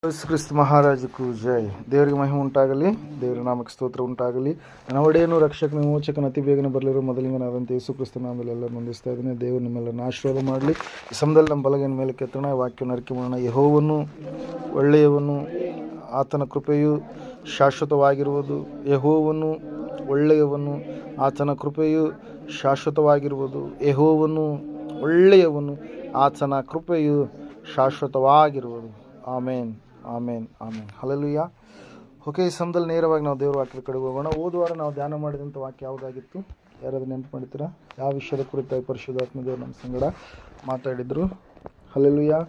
ಯೇಸು ಕ್ರಿಸ್ತ ಮಹಾರಾಜಕ್ಕೂ ಜೈ. ದೇವರಿಗೆ ಮಹಿಮೆ ಉಂಟಾಗಲಿ, ದೇವರ ನಾಮಕ್ಕೆ ಸ್ತೋತ್ರ ಉಂಟಾಗಲಿ. ನನ್ನ ಒಡೆಯನು ರಕ್ಷಕನ ವಿಮೋಚಕನ ಅತಿ ಬೇಗನೆ ಬರಲಿರೋ ಮೊದಲಿಂಗನಾದಂಥ ಯೇಸು ಕ್ರಿಸ್ತ ನಾಮದಲ್ಲಿ ಎಲ್ಲ ಹೊಂದಿಸ್ತಾ ಇದ್ದೀನಿ. ದೇವರು ನಿಮ್ಮೆಲ್ಲರನ್ನ ಆಶೀರ್ವಾದ ಮಾಡಲಿ. ಈ ಸಮಯದಲ್ಲಿ ನಮ್ಮ ಬಲಗೈನ ಮೇಲೆ ಕೆತ್ತೋಣ, ವಾಕ್ಯವನ್ನು ಅರಿಕೆ ಮಾಡೋಣ. ಯೆಹೋವನು ಒಳ್ಳೆಯವನು, ಆತನ ಕೃಪೆಯು ಶಾಶ್ವತವಾಗಿರುವುದು. ಯೆಹೋವನು ಒಳ್ಳೆಯವನು, ಆತನ ಕೃಪೆಯು ಶಾಶ್ವತವಾಗಿರುವುದು. ಯೆಹೋವನು ಒಳ್ಳೆಯವನು, ಆತನ ಕೃಪೆಯು ಶಾಶ್ವತವಾಗಿರುವುದು. ಆಮೇನ್, ಆಮೇನ್, ಆಮೇನ್. ಹಲ್ಲೆಲೂಯಾ. ಓಕೆ, ಈ ಸಮಯದಲ್ಲಿ ನೇರವಾಗಿ ನಾವು ದೇವರ ವಾಕ್ಯದ ಕಡೆಗೆ ಹೋಗೋಣ. ಹೋದ ನಾವು ಧ್ಯಾನ ಮಾಡಿದಂಥ ವಾಕ್ಯ ಯಾವುದಾಗಿತ್ತು? ಯಾರಾದ್ರೂ ನೆನಪು ಮಾಡ್ತೀರಾ? ಯಾವ ವಿಷಯದ ಕುರಿತಾಗಿ ಪರಿಶುದ್ಧಾತ್ಮ ದೇವರು ನಮ್ಮ ಸಂಗಡ ಮಾತಾಡಿದರು? ಹಲ್ಲೆಲೂಯಾ.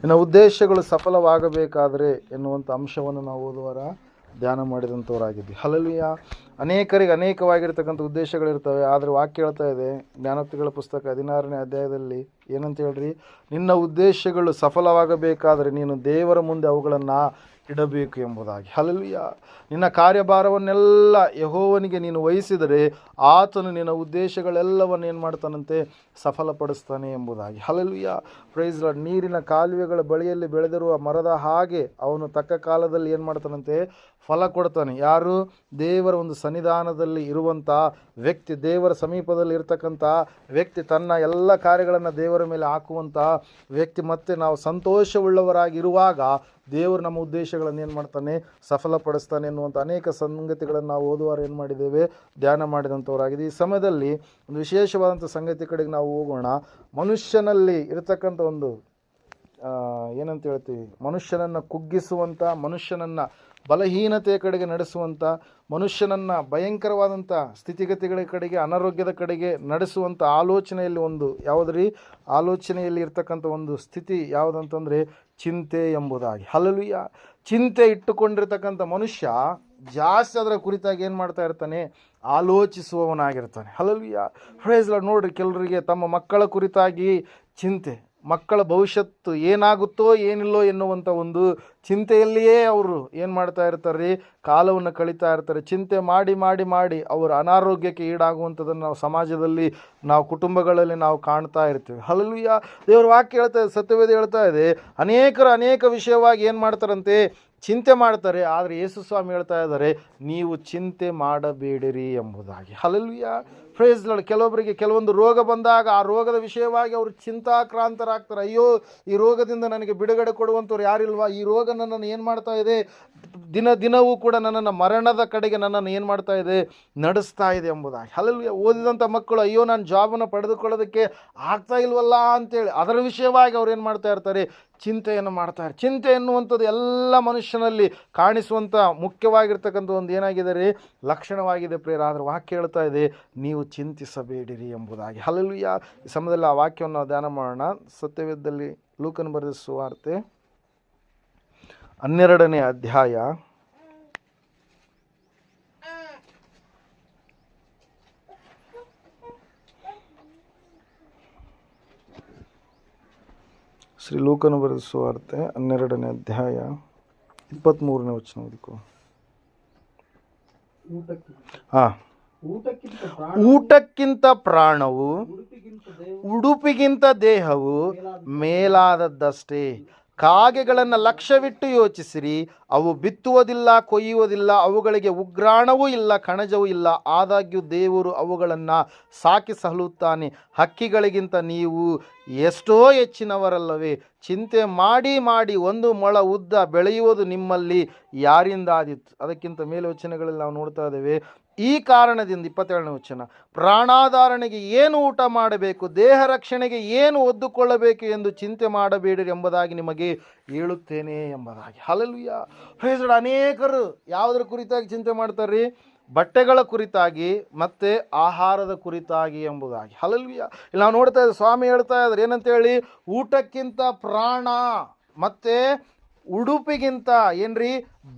ಇನ್ನು ಉದ್ದೇಶಗಳು ಸಫಲವಾಗಬೇಕಾದರೆ ಎನ್ನುವಂಥ ಅಂಶವನ್ನು ನಾವು ಹೋದ ಧ್ಯಾನ ಮಾಡಿದಂಥವರಾಗಿದ್ವಿ. ಹಲ್ಲೆಲೂಯಾ. ಅನೇಕರಿಗೆ ಅನೇಕವಾಗಿರ್ತಕ್ಕಂಥ ಉದ್ದೇಶಗಳಿರ್ತವೆ. ಆದರೆ ವಾಕ್ಯ ಹೇಳ್ತಾ ಇದೆ, ಜ್ಞಾನೋಕ್ತಿಗಳ ಪುಸ್ತಕ 16ನೇ ಅಧ್ಯಾಯದಲ್ಲಿ ಏನಂತ ಹೇಳ್ರಿ? ನಿನ್ನ ಉದ್ದೇಶಗಳು ಸಫಲವಾಗಬೇಕಾದರೆ ನೀನು ದೇವರ ಮುಂದೆ ಅವುಗಳನ್ನು ಇಡಬೇಕು ಎಂಬುದಾಗಿ. ಹಲ್ಲೆಲೂಯಾ. ನಿನ್ನ ಕಾರ್ಯಭಾರವನ್ನೆಲ್ಲ ಯೆಹೋವನಿಗೆ ನೀನು ವಹಿಸಿದರೆ ಆತನು ನಿನ್ನ ಉದ್ದೇಶಗಳೆಲ್ಲವನ್ನು ಏನು ಮಾಡ್ತಾನಂತೆ? ಸಫಲಪಡಿಸ್ತಾನೆ ಎಂಬುದಾಗಿ. ಹಲ್ಲೆಲೂಯಾ. Praise Lord. ನೀರಿನ ಕಾಲುವೆಗಳ ಬಳಿಯಲ್ಲಿ ಬೆಳೆದಿರುವ ಮರದ ಹಾಗೆ ಅವನು ತಕ್ಕ ಕಾಲದಲ್ಲಿ ಏನು ಮಾಡ್ತಾನಂತೆ? ಫಲ ಕೊಡ್ತಾನೆ. ಯಾರು? ದೇವರ ಒಂದು ಸನ್ನಿಧಾನದಲ್ಲಿ ಇರುವಂಥ ವ್ಯಕ್ತಿ, ದೇವರ ಸಮೀಪದಲ್ಲಿ ಇರ್ತಕ್ಕಂಥ ವ್ಯಕ್ತಿ, ತನ್ನ ಎಲ್ಲ ಕಾರ್ಯಗಳನ್ನು ದೇವರ ಮೇಲೆ ಹಾಕುವಂಥ ವ್ಯಕ್ತಿ. ಮತ್ತು ನಾವು ಸಂತೋಷವುಳ್ಳವರಾಗಿರುವಾಗ ದೇವರು ನಮ್ಮ ಉದ್ದೇಶಗಳನ್ನು ಏನು ಮಾಡ್ತಾನೆ? ಸಫಲಪಡಿಸ್ತಾನೆ ಎನ್ನುವಂಥ ಅನೇಕ ಸಂಗತಿಗಳನ್ನು ನಾವು ಓದುವಾರ ಏನು ಮಾಡಿದ್ದೇವೆ? ಧ್ಯಾನ ಮಾಡಿದಂಥವರಾಗಿದೆ. ಈ ಸಮಯದಲ್ಲಿ ಒಂದು ವಿಶೇಷವಾದಂಥ ಸಂಗತಿ ಕಡೆಗೆ ನಾವು ಹೋಗೋಣ. ಮನುಷ್ಯನಲ್ಲಿ ಇರತಕ್ಕಂಥ ಒಂದು ಏನಂತ ಹೇಳ್ತೀವಿ, ಮನುಷ್ಯನನ್ನು ಕುಗ್ಗಿಸುವಂಥ, ಮನುಷ್ಯನನ್ನು ಬಲಹೀನತೆಯ ಕಡೆಗೆ ನಡೆಸುವಂಥ, ಮನುಷ್ಯನನ್ನು ಭಯಂಕರವಾದಂಥ ಸ್ಥಿತಿಗತಿಗಳ ಕಡೆಗೆ, ಅನಾರೋಗ್ಯದ ಕಡೆಗೆ ನಡೆಸುವಂಥ ಆಲೋಚನೆಯಲ್ಲಿ ಒಂದು ಯಾವುದ್ರಿ? ಆಲೋಚನೆಯಲ್ಲಿ ಇರ್ತಕ್ಕಂಥ ಒಂದು ಸ್ಥಿತಿ ಯಾವುದಂತಂದರೆ ಚಿಂತೆ ಎಂಬುದಾಗಿ. ಹಲ್ಲೆಲೂಯಾ. ಚಿಂತೆ ಇಟ್ಟುಕೊಂಡಿರ್ತಕ್ಕಂಥ ಮನುಷ್ಯ ಜಾಸ್ತಿ ಅದರ ಕುರಿತಾಗಿ ಏನು ಮಾಡ್ತಾ ಇರ್ತಾನೆ? ಆಲೋಚಿಸುವವನಾಗಿರ್ತಾನೆ. ಹಲ್ಲೆಲೂಯಾ. Praise Lord. ನೋಡ್ರಿ, ಕೆಲವರಿಗೆ ತಮ್ಮ ಮಕ್ಕಳ ಕುರಿತಾಗಿ ಚಿಂತೆ, ಮಕ್ಕಳ ಭವಿಷ್ಯತ್ತು ಏನಾಗುತ್ತೋ ಏನಿಲ್ಲೋ ಎನ್ನುವಂಥ ಒಂದು ಚಿಂತೆಯಲ್ಲಿಯೇ ಅವರು ಏನು ಮಾಡ್ತಾ ಇರ್ತಾರೆ ರೀ? ಕಾಲವನ್ನು ಕಳೀತಾ ಇರ್ತಾರೆ. ಚಿಂತೆ ಮಾಡಿ ಮಾಡಿ ಮಾಡಿ ಅವರು ಅನಾರೋಗ್ಯಕ್ಕೆ ಈಡಾಗುವಂಥದ್ದನ್ನು ನಾವು ಸಮಾಜದಲ್ಲಿ, ನಾವು ಕುಟುಂಬಗಳಲ್ಲಿ ನಾವು ಕಾಣ್ತಾ ಇರ್ತೀವಿ. ಹಲ್ಲೆಲೂಯಾ. ದೇವರ ವಾಕ್ಯ ಹೇಳ್ತಾ ಇದೆ, ಸತ್ಯವೇದ ಹೇಳ್ತಾ ಇದೆ, ಅನೇಕರು ಅನೇಕ ವಿಷಯವಾಗಿ ಏನು ಮಾಡ್ತಾರಂತೆ? ಚಿಂತೆ ಮಾಡ್ತಾರೆ. ಆದರೆ ಯೇಸು ಸ್ವಾಮಿ ಹೇಳ್ತಾ ಇದ್ದಾರೆ, ನೀವು ಚಿಂತೆ ಮಾಡಬೇಡಿರಿ ಎಂಬುದಾಗಿ. ಹಲ್ಲೆಲೂಯಾ. Praise Lord. ಕೆಲವೊಬ್ಬರಿಗೆ ಕೆಲವೊಂದು ರೋಗ ಬಂದಾಗ ಆ ರೋಗದ ವಿಷಯವಾಗಿ ಅವರು ಚಿಂತಾಕ್ರಾಂತರಾಗ್ತಾರೆ. ಅಯ್ಯೋ, ಈ ರೋಗದಿಂದ ನನಗೆ ಬಿಡುಗಡೆ ಕೊಡುವಂಥವ್ರು ಯಾರಿಲ್ವಾ? ಈ ರೋಗ ನನ್ನನ್ನು ಏನು ಮಾಡ್ತಾ ಇದೆ? ದಿನವೂ ಕೂಡ ನನ್ನನ್ನು ಮರಣದ ಕಡೆಗೆ ನನ್ನನ್ನು ಏನು ಮಾಡ್ತಾ ಇದೆ? ನಡೆಸ್ತಾ ಇದೆ ಎಂಬುದಾಗಿ. ಹಲ್ಲೆಲೂಯಾ. ಓದಿದಂಥ ಮಕ್ಕಳು, ಅಯ್ಯೋ, ನಾನು ಜಾಬನ್ನು ಪಡೆದುಕೊಳ್ಳೋದಕ್ಕೆ ಆಗ್ತಾ ಇಲ್ವಲ್ಲ ಅಂತೇಳಿ ಅದರ ವಿಷಯವಾಗಿ ಅವ್ರು ಏನು ಮಾಡ್ತಾ ಇರ್ತಾರೆ? ಚಿಂತೆಯನ್ನು ಮಾಡ್ತಾರೆ. ಚಿಂತೆ ಎನ್ನುವಂಥದ್ದು ಎಲ್ಲ ಮನುಷ್ಯನಲ್ಲಿ ಕಾಣಿಸುವಂಥ ಮುಖ್ಯವಾಗಿರ್ತಕ್ಕಂಥ ಒಂದು ಏನಾಗಿದೆ ರೀ? ಲಕ್ಷಣವಾಗಿದೆ ಪ್ರಿಯರ. ಆದರೆ ವಾಕ್ಯ ಹೇಳ್ತಾ ಇದೆ, ನೀವು ಚಿಂತಿಸಬೇಡಿರಿ ಎಂಬುದಾಗಿ. ಹಲ್ಲೆಲೂಯಾ. ಈ ಸಮಯದಲ್ಲಿ ಆ ವಾಕ್ಯವನ್ನು ನಾವು ಧ್ಯಾನ ಮಾಡೋಣ. ಸತ್ಯವೇದದಲ್ಲಿ ಲೂಕನ ಬರೆದ ಸುವಾರ್ತೆ 12ನೇ ಅಧ್ಯಾಯ 12ನೇ ಅಧ್ಯಾಯ 23ನೇ ವಚನ ಓದಿಕೋ. ಊಟಕ್ಕಿಂತ ಪ್ರಾಣವು, ಉಡುಪಿಗಿಂತ ದೇಹವು ಮೇಲಾದದ್ದಷ್ಟೇ. ಕಾಗೆಗಳನ್ನು ಲಕ್ಷ್ಯವಿಟ್ಟು ಯೋಚಿಸಿರಿ, ಅವು ಬಿತ್ತುವುದಿಲ್ಲ, ಕೊಯ್ಯುವುದಿಲ್ಲ, ಅವುಗಳಿಗೆ ಉಗ್ರಾಣವೂ ಇಲ್ಲ, ಕಣಜವೂ ಇಲ್ಲ, ಆದಾಗ್ಯೂ ದೇವರು ಅವುಗಳನ್ನು ಸಾಕಿ ಸಲಹುತ್ತಾನೆ. ಹಕ್ಕಿಗಳಿಗಿಂತ ನೀವು ಎಷ್ಟೋ ಹೆಚ್ಚಿನವರಲ್ಲವೇ? ಚಿಂತೆ ಮಾಡಿ ಮಾಡಿ ಒಂದು ಮೊಳ ಉದ್ದ ಬೆಳೆಯುವುದು ನಿಮ್ಮಲ್ಲಿ ಯಾರಿಂದಾದೀತು? ಅದಕ್ಕಿಂತ ಮೇಲೆ ವಚನಗಳಲ್ಲಿ ನಾವು ನೋಡ್ತಾ ಇದ್ದೇವೆ, ಈ ಕಾರಣದಿಂದ 27ನೇ ವಚನ, ಪ್ರಾಣಾಧಾರಣೆಗೆ ಏನು ಊಟ ಮಾಡಬೇಕು, ದೇಹ ರಕ್ಷಣೆಗೆ ಏನು ಒದ್ದುಕೊಳ್ಳಬೇಕು ಎಂದು ಚಿಂತೆ ಮಾಡಬೇಡಿರಿ ಎಂಬುದಾಗಿ ನಿಮಗೆ ಹೇಳುತ್ತೇನೆ ಎಂಬುದಾಗಿ. ಹಲ್ಲೆಲೂಯಾ. Praise Lord. ಅನೇಕರು ಯಾವುದರ ಕುರಿತಾಗಿ ಚಿಂತೆ ಮಾಡ್ತಾರೆ? ಬಟ್ಟೆಗಳ ಕುರಿತಾಗಿ ಮತ್ತು ಆಹಾರದ ಕುರಿತಾಗಿ ಎಂಬುದಾಗಿ. ಹಲ್ಲೆಲೂಯಾ. ಇಲ್ಲಿ ನಾವು ನೋಡ್ತಾ ಇದ್ದೀವಿ, ಸ್ವಾಮಿ ಹೇಳ್ತಾ ಇದ್ದಾರೆ ಏನಂತೇಳಿ? ಊಟಕ್ಕಿಂತ ಪ್ರಾಣ ಮತ್ತು ಉಡುಪಿಗಿಂತ ಏನ್ರಿ?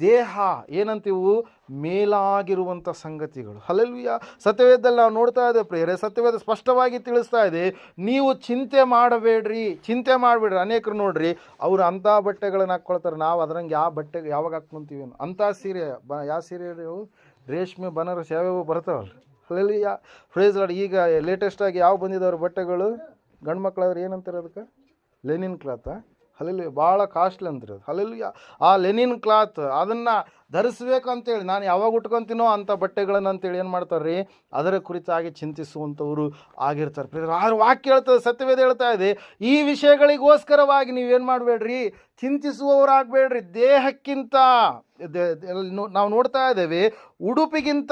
ದೇಹ ಏನಂತೀವು? ಮೇಲಾಗಿರುವಂಥ ಸಂಗತಿಗಳು. ಹಲ್ಲೆಲೂಯಾ. ಸತ್ಯವೇದದಲ್ಲಿ ನಾವು ನೋಡ್ತಾ ಇದ್ದೇವೆ ಪ್ರಿಯರೇ, ಸತ್ಯವೇದ ಸ್ಪಷ್ಟವಾಗಿ ತಿಳಿಸ್ತಾ ಇದೆ, ನೀವು ಚಿಂತೆ ಮಾಡಬೇಡ್ರಿ, ಚಿಂತೆ ಮಾಡಬೇಡ್ರಿ. ಅನೇಕರು ನೋಡ್ರಿ, ಅವರು ಅಂಥ ಬಟ್ಟೆಗಳನ್ನು ಹಾಕ್ಕೊಳ್ತಾರೆ. ನಾವು ಅದರಂಗೆ ಯಾವ ಬಟ್ಟೆ ಯಾವಾಗ ಹಾಕ್ಕೊಂತೀವಿ? ಅಂಥ ಸೀರೆ, ಯಾವ ಸೀರೆ? ರೇಷ್ಮೆ, ಬನಾರಸ್, ಯಾವ್ಯಾವ ಬರ್ತಾವಲ್ಲ. ಹಲ್ಲೆಲೂಯಾ. Praise Lord. ಈಗ ಲೇಟೆಸ್ಟಾಗಿ ಯಾವ ಬಂದಿದ್ದವ್ರ ಬಟ್ಟೆಗಳು? ಗಂಡು ಮಕ್ಕಳಾದ್ರೆ ಏನಂತಾರೆ ಅದಕ್ಕೆ? ಲೆನಿನ್ ಕ್ಲಾತಾ? ಹಲ್ಲೆಲೂಯಾ. ಭಾಳ ಕಾಸ್ಟ್ಲಿ ಅಂತ್ರಿ ಅದು. ಹಲ್ಲೆಲೂಯಾ. ಆ ಲೆನಿನ್ ಕ್ಲಾತ್ ಅದನ್ನು ಧರಿಸ್ಬೇಕು ಅಂತೇಳಿ, ನಾನು ಯಾವಾಗ ಉಟ್ಕೊತೀನೋ ಅಂಥ ಬಟ್ಟೆಗಳನ್ನು ಅಂತೇಳಿ ಏನು ಮಾಡ್ತಾರೆ ರೀ, ಅದರ ಕುರಿತಾಗಿ ಚಿಂತಿಸುವಂಥವ್ರು ಆಗಿರ್ತಾರೆ ಪ್ರಿಯರೇ. ಆದ್ರೆ ವಾಕ್ಯ ಹೇಳ್ತದೆ, ಸತ್ಯವೇದ ಹೇಳ್ತಾ ಇದೆ, ಈ ವಿಷಯಗಳಿಗೋಸ್ಕರವಾಗಿ ನೀವೇನು ಮಾಡಬೇಡ್ರಿ, ಚಿಂತಿಸುವವರಾಗಬೇಡ್ರಿ. ದೇಹಕ್ಕಿಂತ ನಾವು ನೋಡ್ತಾ ಇದ್ದೇವೆ, ಉಡುಪಿಗಿಂತ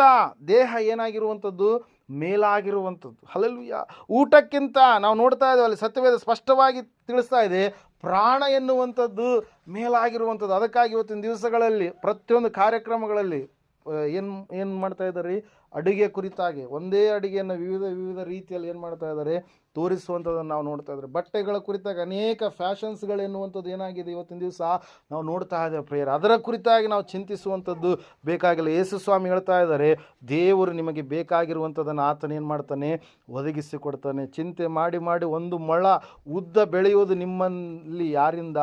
ದೇಹ ಏನಾಗಿರುವಂಥದ್ದು, ಮೇಲಾಗಿರುವಂಥದ್ದು. ಹಲ್ಲೆಲೂಯಾ. ಊಟಕ್ಕಿಂತ ನಾವು ನೋಡ್ತಾ ಇದ್ದೇವೆ, ಅಲ್ಲಿ ಸತ್ಯವೇದ ಸ್ಪಷ್ಟವಾಗಿ ತಿಳಿಸ್ತಾ ಇದೆ, ಪ್ರಾಣ ಎನ್ನುವಂಥದ್ದು ಮೇಲಾಗಿರುವಂಥದ್ದು. ಅದಕ್ಕಾಗಿ ಇವತ್ತಿನ ದಿವಸಗಳಲ್ಲಿ ಪ್ರತಿಯೊಂದು ಕಾರ್ಯಕ್ರಮಗಳಲ್ಲಿ ಏನು ಮಾಡ್ತಾ ಇದ್ದಾರೆ ರೀ, ಅಡುಗೆ ಕುರಿತಾಗಿ ಒಂದೇ ಅಡುಗೆಯನ್ನು ವಿವಿಧ ರೀತಿಯಲ್ಲಿ ಏನು ಮಾಡ್ತಾ ಇದ್ದಾರೆ, ತೋರಿಸುವಂಥದ್ದನ್ನು ನಾವು ನೋಡ್ತಾ ಇದ್ದಾರೆ. ಬಟ್ಟೆಗಳ ಕುರಿತಾಗಿ ಅನೇಕ ಫ್ಯಾಷನ್ಸ್ಗಳು ಎನ್ನುವಂಥದ್ದು ಏನಾಗಿದೆ ಇವತ್ತಿನ ದಿವಸ ನಾವು ನೋಡ್ತಾ ಇದ್ದೇವೆ ಪ್ರಿಯರೇ. ಅದರ ಕುರಿತಾಗಿ ನಾವು ಚಿಂತಿಸುವಂಥದ್ದು ಬೇಕಾಗಿಲ್ಲ. ಯೇಸು ಸ್ವಾಮಿ ಹೇಳ್ತಾ ಇದ್ದಾರೆ, ದೇವರು ನಿಮಗೆ ಬೇಕಾಗಿರುವಂಥದ್ದನ್ನು ಆತನ ಏನು ಮಾಡ್ತಾನೆ, ಒದಗಿಸಿ ಕೊಡ್ತಾನೆ. ಚಿಂತೆ ಮಾಡಿ ಮಾಡಿ ಒಂದು ಮೊಳ ಉದ್ದ ಬೆಳೆಯೋದು ನಿಮ್ಮಲ್ಲಿ ಯಾರಿಂದ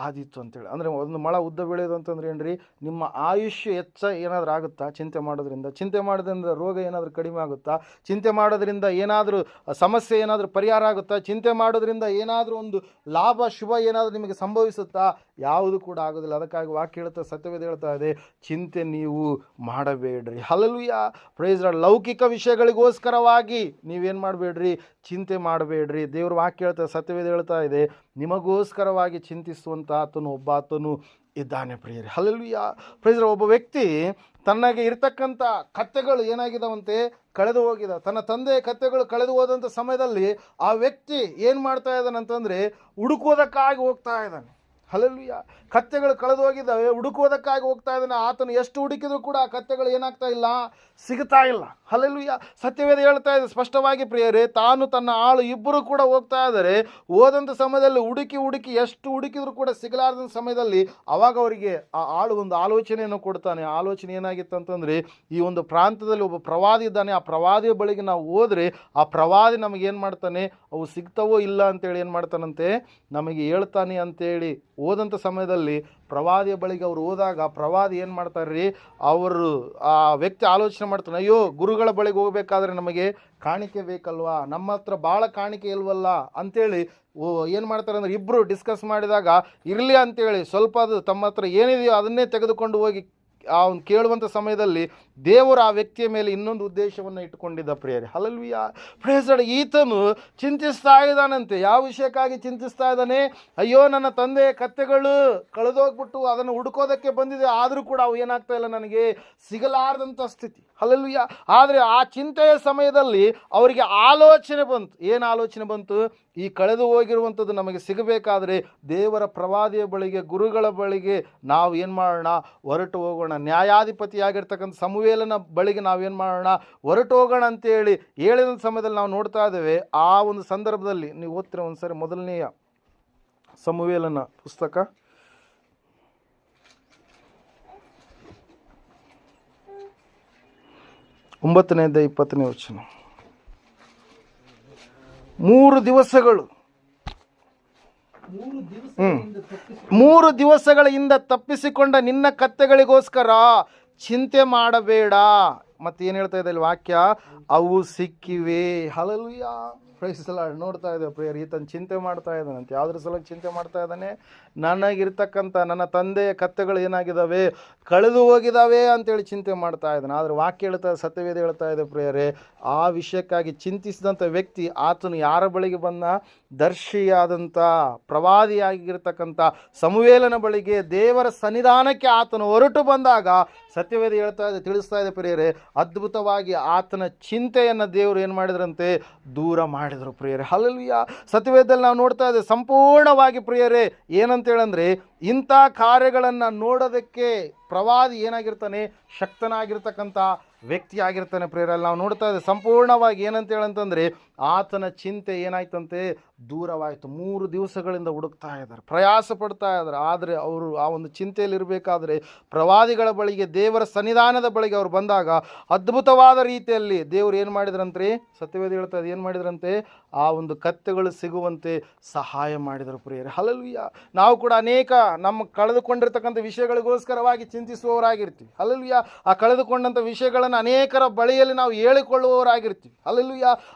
ಆದಿತ್ತು ಅಂತೇಳಿ. ಅಂದರೆ ಒಂದು ಮೊಳ ಉದ್ದ ಬೆಳೆಯೋದು ಅಂತಂದ್ರೆ ಏನ್ರಿ, ನಿಮ್ಮ ಆಯುಷ್ಯ ಏನಾದರೂ ಆಗುತ್ತಾ ಚಿಂತೆ ಮಾಡೋದ್ರಿಂದ? ಚಿಂತೆ ಮಾಡೋದ್ರಿಂದ ರೋಗ ಏನಾದರೂ ಕಡಿಮೆ ಆಗುತ್ತಾ? ಚಿಂತೆ ಮಾಡೋದ್ರಿಂದ ಏನಾದರೂ ಸಮಸ್ಯೆ ಏನಾದರೂ ಪರಿಹಾರ ಆಗುತ್ತಾ? ಚಿಂತೆ ಮಾಡೋದ್ರಿಂದ ಏನಾದರೂ ಒಂದು ಲಾಭ ಶುಭ ಏನಾದರೂ ನಿಮಗೆ ಸಂಭವಿಸುತ್ತಾ? ಯಾವುದು ಕೂಡ ಆಗೋದಿಲ್ಲ. ಅದಕ್ಕಾಗಿ ವಾಕ್ಯ ಹೇಳ್ತಾ, ಸತ್ಯವೇದ ಹೇಳ್ತಾ ಇದೆ, ಚಿಂತೆ ನೀವು ಮಾಡಬೇಡ್ರಿ. ಹಲ್ಲೆಲೂಯಾ. Praise Lord. ಲೌಕಿಕ ವಿಷಯಗಳಿಗೋಸ್ಕರವಾಗಿ ನೀವೇನು ಮಾಡಬೇಡ್ರಿ, ಚಿಂತೆ ಮಾಡಬೇಡ್ರಿ. ದೇವ್ರ ವಾಕ್ಯ ಹೇಳ್ತಾ, ಸತ್ಯವೇದ ಹೇಳ್ತಾ ಇದೆ, ನಿಮಗೋಸ್ಕರವಾಗಿ ಚಿಂತಿಸುವಂಥ ಆತನು ಇದ್ದಾನೆ ಪ್ರಿಯರೇ. ಹಲ್ಲೆಲೂಯಾ. Praise Lord. ಒಬ್ಬ ವ್ಯಕ್ತಿ ತನಗೆ ಇರ್ತಕ್ಕಂಥ ಕತ್ತೆಗಳು ಏನಾಗಿದ್ದಾವಂತೆ, ಕಳೆದು ಹೋಗಿದೆ. ತನ್ನ ತಂದೆಯ ಕತ್ತೆಗಳು ಕಳೆದು ಹೋದಂಥ ಸಮಯದಲ್ಲಿ ಆ ವ್ಯಕ್ತಿ ಏನು ಮಾಡ್ತಾ ಇದ್ದಾನಂತಂದರೆ, ಹುಡುಕೋದಕ್ಕಾಗಿ ಹೋಗ್ತಾ ಇದ್ದಾನೆ. ಹಲ್ಲೆಲೂಯಾ. ಕತ್ತೆಗಳು ಕಳೆದು ಹೋಗಿದ್ದಾವೆ, ಹುಡುಕೋದಕ್ಕಾಗಿ ಹೋಗ್ತಾ ಇದ್ದಾನೆ. ಆತನು ಎಷ್ಟು ಹುಡುಕಿದ್ರು ಕೂಡ ಆ ಕತ್ತೆಗಳು ಏನಾಗ್ತಾ ಇಲ್ಲ, ಸಿಗ್ತಾ ಇಲ್ಲ. ಹಲ್ಲೆಲೂಯಾ. ಸತ್ಯವೇದ ಹೇಳ್ತಾ ಇದೆ ಸ್ಪಷ್ಟವಾಗಿ ಪ್ರಿಯರೇ, ತಾನು ತನ್ನ ಆಳು ಇಬ್ಬರು ಕೂಡ ಹೋಗ್ತಾ ಇದ್ದಾರೆ. ಹೋದಂಥ ಸಮಯದಲ್ಲಿ ಹುಡುಕಿ ಎಷ್ಟು ಹುಡುಕಿದ್ರು ಕೂಡ ಸಿಗಲಾರ್ದಂಥ ಸಮಯದಲ್ಲಿ ಅವಾಗ ಅವರಿಗೆ ಆ ಆಳು ಒಂದು ಆಲೋಚನೆಯನ್ನು ಕೊಡ್ತಾನೆ. ಆಲೋಚನೆ ಏನಾಗಿತ್ತು ಅಂತಂದರೆ, ಈ ಒಂದು ಪ್ರಾಂತದಲ್ಲಿ ಒಬ್ಬ ಪ್ರವಾದಿ ಇದ್ದಾನೆ, ಆ ಪ್ರವಾದಿಯ ಬಳಿಗೆ ನಾವು ಹೋದರೆ ಆ ಪ್ರವಾದಿ ನಮಗೇನು ಮಾಡ್ತಾನೆ, ಅವು ಸಿಗ್ತವೋ ಇಲ್ಲ ಅಂತೇಳಿ ಏನು ಮಾಡ್ತಾನಂತೆ, ನಮಗೆ ಹೇಳ್ತಾನೆ ಅಂತೇಳಿ. ಹೋದಂಥ ಸಮಯದಲ್ಲಿ ಪ್ರವಾದಿಯ ಬಳಿಗೆ ಅವರು ಹೋದಾಗ ಪ್ರವಾದಿ ಏನು ಮಾಡ್ತಾರೆ ರೀ, ಅವರು ಆ ವ್ಯಕ್ತಿ ಆಲೋಚನೆ ಮಾಡ್ತಾನೆ, ಅಯ್ಯೋ ಗುರುಗಳ ಬಳಿಗೆ ಹೋಗಬೇಕಾದ್ರೆ ನಮಗೆ ಕಾಣಿಕೆ ಬೇಕಲ್ವಾ, ನಮ್ಮ ಹತ್ರ ಭಾಳ ಕಾಣಿಕೆ ಇಲ್ವಲ್ಲ ಅಂತೇಳಿ ಏನು ಮಾಡ್ತಾರೆ ಅಂದರೆ, ಇಬ್ಬರು ಡಿಸ್ಕಸ್ ಮಾಡಿದಾಗ ಇರಲಿ ಅಂತೇಳಿ ಸ್ವಲ್ಪ ಅದು ತಮ್ಮ ಹತ್ರ ಏನಿದೆಯೋ ಅದನ್ನೇ ತೆಗೆದುಕೊಂಡು ಹೋಗಿ ಅವನು ಕೇಳುವಂಥ ಸಮಯದಲ್ಲಿ ದೇವರು ಆ ವ್ಯಕ್ತಿಯ ಮೇಲೆ ಇನ್ನೊಂದು ಉದ್ದೇಶವನ್ನು ಇಟ್ಟುಕೊಂಡಿದ್ದ ಪ್ರಿಯರೇ. ಹಲ್ಲೆಲೂಯಾ. Praise Lord. ಈತನು ಚಿಂತಿಸ್ತಾ ಇದ್ದಾನಂತೆ. ಯಾವ ವಿಷಯಕ್ಕಾಗಿ ಚಿಂತಿಸ್ತಾ ಇದ್ದಾನೆ? ಅಯ್ಯೋ, ನನ್ನ ತಂದೆಯ ಕತ್ತೆಗಳು ಕಳೆದೋಗ್ಬಿಟ್ಟು ಅದನ್ನು ಹುಡುಕೋದಕ್ಕೆ ಬಂದಿದೆ, ಆದರೂ ಕೂಡ ಅವು ಏನಾಗ್ತಾ ಇಲ್ಲ, ನನಗೆ ಸಿಗಲಾರದಂಥ ಸ್ಥಿತಿ. ಹಲ್ಲೆಲೂಯಾ. ಆದರೆ ಆ ಚಿಂತೆಯ ಸಮಯದಲ್ಲಿ ಅವರಿಗೆ ಆಲೋಚನೆ ಬಂತು. ಏನು ಆಲೋಚನೆ ಬಂತು? ಈ ಕಳೆದು ಹೋಗಿರುವಂಥದ್ದು ನಮಗೆ ಸಿಗಬೇಕಾದ್ರೆ ದೇವರ ಪ್ರವಾದಿಯ ಬಳಿಗೆ, ಗುರುಗಳ ಬಳಿಗೆ ನಾವು ಏನು ಮಾಡೋಣ, ಹೊರಟು ಹೋಗೋಣ. ನ್ಯಾಯಾಧಿಪತಿಯಾಗಿರ್ತಕ್ಕಂಥ ಸಮುವೇಲನ ಬಳಿಗೆ ನಾವೇನು ಮಾಡೋಣ, ಹೊರಟು ಹೋಗೋಣ ಅಂತೇಳಿ ಹೇಳಿದ ಸಮಯದಲ್ಲಿ ನಾವು ನೋಡ್ತಾ ಇದ್ದೇವೆ. ಆ ಒಂದು ಸಂದರ್ಭದಲ್ಲಿ ನೀವು ಓದ್ತೀರ ಒಂದ್ಸರಿ, ಮೊದಲನೆಯ ಸಮುವೇಲನ ಪುಸ್ತಕ 9ನೇ 20ನೇ ವಚನ. 3 ದಿವಸಗಳು 3 ದಿವಸಗಳಿಂದ ತಪ್ಪಿಸಿಕೊಂಡ ನಿನ್ನ ಕತ್ತೆಗಳಿಗೋಸ್ಕರ ಚಿಂತೆ ಮಾಡಬೇಡ. ಮತ್ತೇನು ಹೇಳ್ತಾ ಇದೆ ಇಲ್ಲಿ ವಾಕ್ಯ? ಅವು ಸಿಕ್ಕಿವೆ. ಹಲ್ಲೆಲೂಯಾ. Praise the Lord. ನೋಡ್ತಾ ಇದ್ದೇವೆ ಪ್ರಿಯರ್, ಈತನ ಚಿಂತೆ ಮಾಡ್ತಾ ಇದ್ದಾನಂತೆ. ಯಾವುದ್ರ ಸಲುವಾಗಿ ಚಿಂತೆ ಮಾಡ್ತಾ ಇದ್ದಾನೆ? ನನಗಿರ್ತಕ್ಕಂಥ ನನ್ನ ತಂದೆಯ ಕತ್ತೆಗಳು ಏನಾಗಿದ್ದಾವೆ, ಕಳೆದು ಹೋಗಿದ್ದಾವೆ ಅಂತೇಳಿ ಚಿಂತೆ ಮಾಡ್ತಾ ಇದ್ದಾನೆ. ಆದರೆ ವಾಕ್ಯ ಹೇಳ್ತಾ, ಸತ್ಯವೇದ ಹೇಳ್ತಾ ಇದೆ ಪ್ರಿಯರೇ, ಆ ವಿಷಯಕ್ಕಾಗಿ ಚಿಂತಿಸಿದಂಥ ವ್ಯಕ್ತಿ ಆತನು ಯಾರ ಬಳಿಗೆ ಬಂದ? ದರ್ಶಿಯಾದಂಥ ಪ್ರವಾದಿಯಾಗಿರ್ತಕ್ಕಂಥ ಸಮುವೇಲನ ಬಳಿಗೆ, ದೇವರ ಸನ್ನಿಧಾನಕ್ಕೆ ಆತನು ಹೊರಟು ಬಂದಾಗ ಸತ್ಯವೇದ ಹೇಳ್ತಾ ಇದೆ, ತಿಳಿಸ್ತಾ ಇದೆ ಪ್ರಿಯರೇ, ಅದ್ಭುತವಾಗಿ ಆತನ ಚಿಂತೆಯನ್ನು ದೇವರು ಏನು ಮಾಡಿದ್ರಂತೆ, ದೂರ ಮಾಡಿದರು ಪ್ರಿಯರೇ. ಹಲ್ಲೆಲೂಯಾ. ಸತ್ಯವೇದದಲ್ಲಿ ನಾವು ನೋಡ್ತಾ ಇದ್ದೇವೆ ಸಂಪೂರ್ಣವಾಗಿ ಪ್ರಿಯರೇ, ಏನಂತೇಳಂದರೆ, ಇಂಥ ಕಾರ್ಯಗಳನ್ನು ನೋಡೋದಕ್ಕೆ ಪ್ರವಾದಿ ಏನಾಗಿರ್ತಾನೆ, ಶಕ್ತನಾಗಿರ್ತಕ್ಕಂಥ ವ್ಯಕ್ತಿ ಆಗಿರ್ತಾನೆ ಪ್ರಿಯರಲ್ಲಿ. ನಾವು ನೋಡ್ತಾ ಇದ್ದೇವೆ ಸಂಪೂರ್ಣವಾಗಿ ಏನಂತೇಳಂತಂದರೆ, ಆತನ ಚಿಂತೆ ಏನಾಯ್ತಂತೆ, ದೂರವಾಯಿತು. 3 ದಿವಸಗಳಿಂದ ಹುಡುಕ್ತಾ ಇದ್ದಾರೆ, ಪ್ರಯಾಸ ಪಡ್ತಾ ಇದ್ದಾರೆ. ಆದರೆ ಅವರು ಆ ಒಂದು ಚಿಂತೆಯಲ್ಲಿ ಇರಬೇಕಾದ್ರೆ ಪ್ರವಾದಿಗಳ ಬಳಿಗೆ, ದೇವರ ಸನ್ನಿಧಾನದ ಬಳಿಗೆ ಅವರು ಬಂದಾಗ ಅದ್ಭುತವಾದ ರೀತಿಯಲ್ಲಿ ದೇವರು ಏನು ಮಾಡಿದ್ರಂತೆ, ಸತ್ಯವೇದ ಹೇಳ್ತಾ ಇದೆ, ಏನು ಮಾಡಿದ್ರಂತೆ, ಆ ಒಂದು ಕತ್ತೆಗಳು ಸಿಗುವಂತೆ ಸಹಾಯ ಮಾಡಿದರು ಪ್ರಿಯರೇ. ಹಲ್ಲೆಲೂಯಾ. ನಾವು ಕೂಡ ಅನೇಕ ನಮ್ಮ ಕಳೆದುಕೊಂಡಿರ್ತಕ್ಕಂಥ ವಿಷಯಗಳಿಗೋಸ್ಕರವಾಗಿ ಚಿಂತಿಸುವವರಾಗಿರ್ತೀವಿ. ಹಲ್ಲೆಲೂಯಾ. ಆ ಕಳೆದುಕೊಂಡಂಥ ವಿಷಯಗಳನ್ನು ಅನೇಕರ ಬಳಿಯಲ್ಲಿ ನಾವು ಹೇಳಿಕೊಳ್ಳುವವರಾಗಿರ್ತೀವಿ. ಹಲ್ಲೆಲೂಯಾ.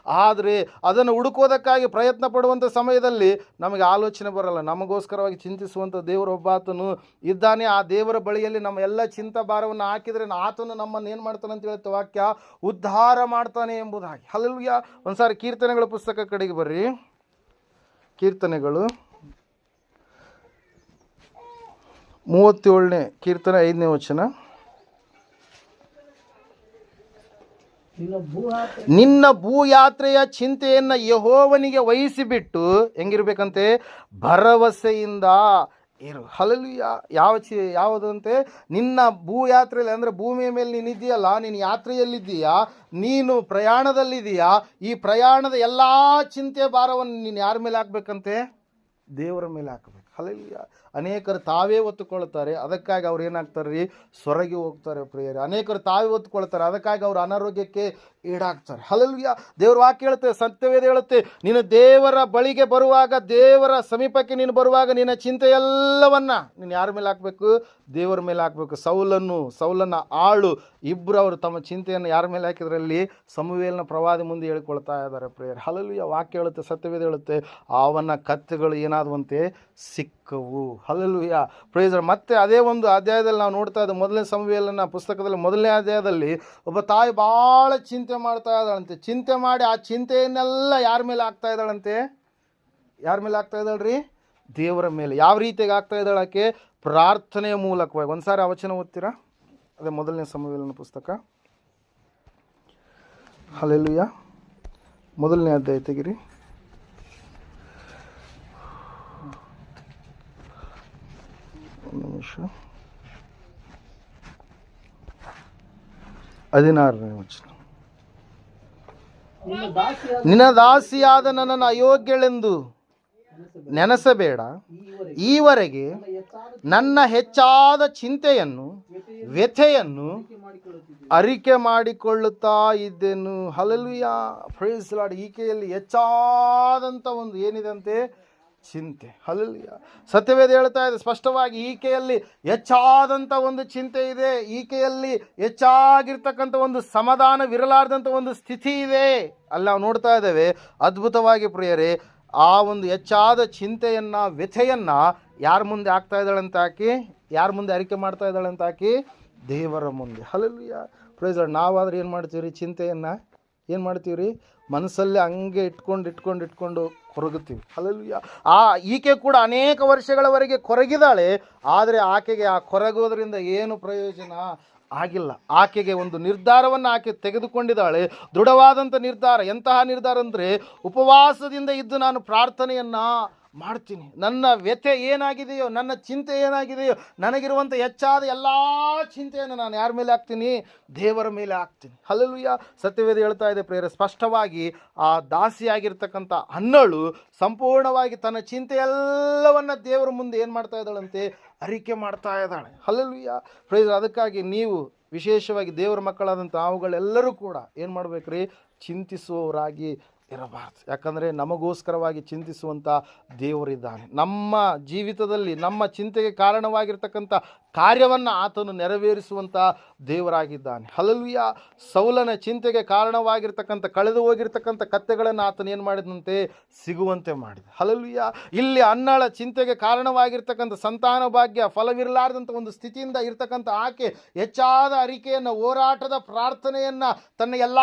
ಆದರೆ ಅದನ್ನು ಹುಡುಕೋದಕ್ಕಾಗಿ ಪ್ರಯತ್ನ ಪಡುವಂಥ ಮಾಡುವಂಥ ಸಮಯದಲ್ಲಿ ನಮಗೆ ಆಲೋಚನೆ ಬರಲ್ಲ. ನಮಗೋಸ್ಕರವಾಗಿ ಚಿಂತಿಸುವಂಥ ದೇವರು ಒಬ್ಬಾತನು ಇದ್ದಾನೆ. ಆ ದೇವರ ಬಳಿಯಲ್ಲಿ ನಮ್ಮ ಎಲ್ಲ ಚಿಂತಾ ಭಾರವನ್ನು ಹಾಕಿದರೆ ಆತನು ನಮ್ಮನ್ನು ಏನು ಮಾಡ್ತಾನೆ ಅಂತ ಹೇಳುತ್ತೆ ವಾಕ್ಯ, ಉದ್ಧಾರ ಮಾಡ್ತಾನೆ ಎಂಬುದಾಗಿ. ಹಲ್ಲೆಲೂಯಾ. ಒಂದ್ಸಾರಿ ಕೀರ್ತನೆಗಳ ಪುಸ್ತಕ ಕಡೆಗೆ ಬರ್ರಿ. ಕೀರ್ತನೆಗಳು 37ನೇ ಕೀರ್ತನೆ 5ನೇ ವಚನ. ನಿನ್ನ ಭೂಯಾತ್ರೆಯ ಚಿಂತೆಯನ್ನು ಯೆಹೋವನಿಗೆ ವಹಿಸಿಬಿಟ್ಟು ಹೆಂಗಿರ್ಬೇಕಂತೆ, ಭರವಸೆಯಿಂದ ಇರು. ಹಲ್ಲೆಲೂಯಾ. ಯಾವುದಂತೆ, ನಿನ್ನ ಭೂಯಾತ್ರೆಯಲ್ಲಿ ಅಂದರೆ ಭೂಮಿಯ ಮೇಲೆ ನೀನು ಇದೆಯಲ್ಲ, ನೀನು ಯಾತ್ರೆಯಲ್ಲಿದ್ದೀಯಾ, ನೀನು ಪ್ರಯಾಣದಲ್ಲಿದ್ದೀಯಾ, ಈ ಪ್ರಯಾಣದ ಎಲ್ಲ ಚಿಂತೆ ಭಾರವನ್ನು ನೀನು ಯಾರ ಮೇಲೆ ಹಾಕ್ಬೇಕಂತೆ, ದೇವರ ಮೇಲೆ ಹಾಕಬೇಕು. ಹಲ್ಲೆಲೂಯಾ. ಅನೇಕರು ತಾವೇ ಹೊತ್ತುಕೊಳ್ತಾರೆ, ಅದಕ್ಕಾಗಿ ಅವ್ರು ಏನಾಗ್ತಾರೆ ರೀ, ಸೊರಗಿ ಹೋಗ್ತಾರೆ ಪ್ರಿಯರೇ. ಅನೇಕರು ತಾವೇ ಹೊತ್ತುಕೊಳ್ತಾರೆ, ಅದಕ್ಕಾಗಿ ಅವರು ಅನಾರೋಗ್ಯಕ್ಕೆ ಈಡಾಗ್ತಾರೆ. ಹಲ್ಲೆಲೂಯಾ. ದೇವರ ವಾಕ್ಯ ಹೇಳುತ್ತೆ, ಸತ್ಯವೇದ ಹೇಳುತ್ತೆ, ನೀನು ದೇವರ ಬಳಿಗೆ ಬರುವಾಗ, ದೇವರ ಸಮೀಪಕ್ಕೆ ನೀನು ಬರುವಾಗ ನಿನ್ನ ಚಿಂತೆ ಎಲ್ಲವನ್ನ ನೀನು ಯಾರ ಮೇಲೆ ಹಾಕಬೇಕು, ದೇವರ ಮೇಲೆ ಹಾಕಬೇಕು. ಸೌಲನ ಆಳು ಇಬ್ಬರು ಅವರು ತಮ್ಮ ಚಿಂತೆಯನ್ನು ಯಾರ ಮೇಲೆ ಹಾಕಿದ್ರಲ್ಲಿ, ಸಮುವೇಲನ ಪ್ರವಾದಿ ಮುಂದೆ ಹೇಳಿಕೊಳ್ತಾ ಇದ್ದಾರೆ ಪ್ರಿಯರೇ. ಹಲ್ಲೆಲೂಯಾ. ವಾಕ್ಯ ಹೇಳುತ್ತೆ, ಸತ್ಯವೇದ ಹೇಳುತ್ತೆ, ಅವನ ಕತ್ತುಗಳು ಏನಾದವಂತೆ, ಸಿಕ್ಕವು. ಹಲ್ಲೆಲೂಯಾ. ಪ್ರೈಸ್. ಮತ್ತೆ ಅದೇ ಒಂದು ಅಧ್ಯಾಯದಲ್ಲಿ ನಾವು ನೋಡ್ತಾ ಇದ್ದ ಮೊದಲನೇ ಸಮುವೇಲನ ಪುಸ್ತಕದಲ್ಲಿ 1ನೇ ಅಧ್ಯಾಯದಲ್ಲಿ ಒಬ್ಬ ತಾಯಿ ಭಾಳ ಚಿಂತೆ ಮಾಡ್ತಾ ಇದ್ದಾಳಂತೆ. ಚಿಂತೆ ಮಾಡಿ ಆ ಚಿಂತೆಯನ್ನೆಲ್ಲ ಯಾರ ಮೇಲೆ ಆಗ್ತಾ ಇದ್ದಾಳಂತೆ, ಯಾರ ಮೇಲೆ ಆಗ್ತಾ ಇದ್ದಾಳ್ರಿ, ದೇವರ ಮೇಲೆ. ಯಾವ ರೀತಿಯಾಗಿ ಆಗ್ತಾ ಇದ್ದಾಳಕ್ಕೆ, ಪ್ರಾರ್ಥನೆಯ ಮೂಲಕವಾಗಿ. ಒಂದ್ಸಾರಿ ಆ ವಚನ ಓದ್ತೀರಾ? ಅದೇ 1ನೇ ಸಮುವೇಲನ ಪುಸ್ತಕ. ಹಲ್ಲೆಲೂಯಾ. 1ನೇ ಅಧ್ಯಾಯ ತೆಗಿರಿ. ನಿಮಿಷ. 16ನೇ ವಚನ. ನಿನ್ನ ದಾಸಿಯಾದ ನನ್ನನ್ನು ಅಯೋಗ್ಯಳೆಂದು ನೆನೆಸಬೇಡ, ಈವರೆಗೆ ನನ್ನ ಹೆಚ್ಚಾದ ಚಿಂತೆಯನ್ನು ವ್ಯಥೆಯನ್ನು ಅರಿಕೆ ಮಾಡಿಕೊಳ್ಳುತ್ತಾ ಇದ್ದೆನು. ಹಲ್ಲೆಲೂಯಾ. Praise Lord. ಈಕೆಯಲ್ಲಿ ಹೆಚ್ಚಾದಂಥ ಒಂದು ಏನಿದಂತೆ, ಚಿಂತೆ. ಹಲ್ಲೆಲೂಯಾ. ಸತ್ಯವೇದ ಹೇಳ್ತಾ ಇದೆ ಸ್ಪಷ್ಟವಾಗಿ, ಈಕೆಯಲ್ಲಿ ಹೆಚ್ಚಾದಂಥ ಒಂದು ಚಿಂತೆ ಇದೆ, ಈಕೆಯಲ್ಲಿ ಹೆಚ್ಚಾಗಿರ್ತಕ್ಕಂಥ ಒಂದು ಸಮಾಧಾನವಿರಲಾರ್ದಂಥ ಒಂದು ಸ್ಥಿತಿ ಇದೆ. ಅಲ್ಲಿ ನಾವು ನೋಡ್ತಾ ಇದ್ದೇವೆ ಅದ್ಭುತವಾಗಿ ಪ್ರಿಯರೇ, ಆ ಒಂದು ಹೆಚ್ಚಾದ ಚಿಂತೆಯನ್ನು ವ್ಯಥೆಯನ್ನು ಯಾರ ಮುಂದೆ ಆಗ್ತಾ ಇದ್ದಾಳಂತ ಆಕಿ, ಯಾರ ಮುಂದೆ ಅರಿಕೆ ಮಾಡ್ತಾ ಇದ್ದಾಳಂತ ಆಕಿ, ದೇವರ ಮುಂದೆ. ಹಲ್ಲೆಲೂಯಾ. Praise lord. ನಾವಾದ್ರೆ ಏನು ಮಾಡ್ತೀವಿ ರೀ, ಚಿಂತೆಯನ್ನು ಏನು ಮಾಡ್ತೀವಿ ರೀ, ಮನಸ್ಸಲ್ಲೇ ಹಂಗೆ ಇಟ್ಕೊಂಡು ಕೊರಗುತ್ತೀವಿ. ಹಲ್ಲೆಲೂಯಾ. ಈಕೆ ಕೂಡ ಅನೇಕ ವರ್ಷಗಳವರೆಗೆ ಕೊರಗಿದಾಳೆ, ಆದರೆ ಆಕೆಗೆ ಆ ಕೊರಗೋದ್ರಿಂದ ಏನು ಪ್ರಯೋಜನ ಆಗಿಲ್ಲ. ಆಕೆಗೆ ಒಂದು ನಿರ್ಧಾರವನ್ನು ಆಕೆ ತೆಗೆದುಕೊಂಡಿದ್ದಾಳೆ, ದೃಢವಾದಂಥ ನಿರ್ಧಾರ. ಎಂತಹ ನಿರ್ಧಾರ ಅಂದರೆ, ಉಪವಾಸದಿಂದ ಇದ್ದು ನಾನು ಪ್ರಾರ್ಥನೆಯನ್ನು ಮಾಡ್ತೀನಿ. ನನ್ನ ವ್ಯಥೆ ಏನಾಗಿದೆಯೋ, ನನ್ನ ಚಿಂತೆ ಏನಾಗಿದೆಯೋ, ನನಗಿರುವಂಥ ಹೆಚ್ಚಾದ ಎಲ್ಲ ಚಿಂತೆಯನ್ನು ನಾನು ಯಾರ ಮೇಲೆ ಹಾಕ್ತೀನಿ, ದೇವರ ಮೇಲೆ ಹಾಕ್ತೀನಿ. ಹಲ್ಲೆಲೂಯಾ. ಸತ್ಯವೇದ ಹೇಳ್ತಾ ಇದೆ ಪ್ರಿಯರೇ ಸ್ಪಷ್ಟವಾಗಿ, ಆ ದಾಸಿಯಾಗಿರ್ತಕ್ಕಂಥ ಹನ್ನಳು ಸಂಪೂರ್ಣವಾಗಿ ತನ್ನ ಚಿಂತೆ ಎಲ್ಲವನ್ನ ದೇವರ ಮುಂದೆ ಏನು ಮಾಡ್ತಾ ಇದ್ದಾಳಂತೆ, ಅರಿಕೆ ಮಾಡ್ತಾ ಇದ್ದಾಳೆ. ಹಲ್ಲೆಲೂಯಾ. ಪ್ರೈಸ್. ಅದಕ್ಕಾಗಿ ನೀವು ವಿಶೇಷವಾಗಿ ದೇವರ ಮಕ್ಕಳಾದಂಥ ಅವುಗಳೆಲ್ಲರೂ ಕೂಡ ಏನು ಮಾಡ್ಬೇಕ್ರಿ, ಚಿಂತಿಸುವವರಾಗಿ ಇರಬಾರ್ದು. ಯಾಕಂದರೆ ನಮಗೋಸ್ಕರವಾಗಿ ಚಿಂತಿಸುವಂಥ ದೇವರಿದ್ದಾನೆ. ನಮ್ಮ ಜೀವಿತದಲ್ಲಿ ನಮ್ಮ ಚಿಂತೆಗೆ ಕಾರಣವಾಗಿರ್ತಕ್ಕಂಥ ಕಾರ್ಯವನ್ನು ಆತನು ನೆರವೇರಿಸುವಂಥ ದೇವರಾಗಿದ್ದಾನೆ. ಹಲ್ಲೆಲೂಯಾ. ಸೌಲನ ಚಿಂತೆಗೆ ಕಾರಣವಾಗಿರ್ತಕ್ಕಂಥ ಕಳೆದು ಹೋಗಿರ್ತಕ್ಕಂಥ ಕತ್ತೆಗಳನ್ನು ಆತನು ಏನು ಮಾಡಿದಂತೆ, ಸಿಗುವಂತೆ ಮಾಡಿದ. ಹಲ್ಲೆಲೂಯಾ. ಇಲ್ಲಿ ಅನ್ನಳ ಚಿಂತೆಗೆ ಕಾರಣವಾಗಿರ್ತಕ್ಕಂಥ ಸಂತಾನ ಭಾಗ್ಯ ಫಲವಿರಲಾರ್ದಂಥ ಒಂದು ಸ್ಥಿತಿಯಿಂದ ಇರ್ತಕ್ಕಂಥ ಆಕೆ ಹೆಚ್ಚಾದ ಅರಿಕೆಯನ್ನು, ಹೋರಾಟದ ಪ್ರಾರ್ಥನೆಯನ್ನು, ತನ್ನ ಎಲ್ಲ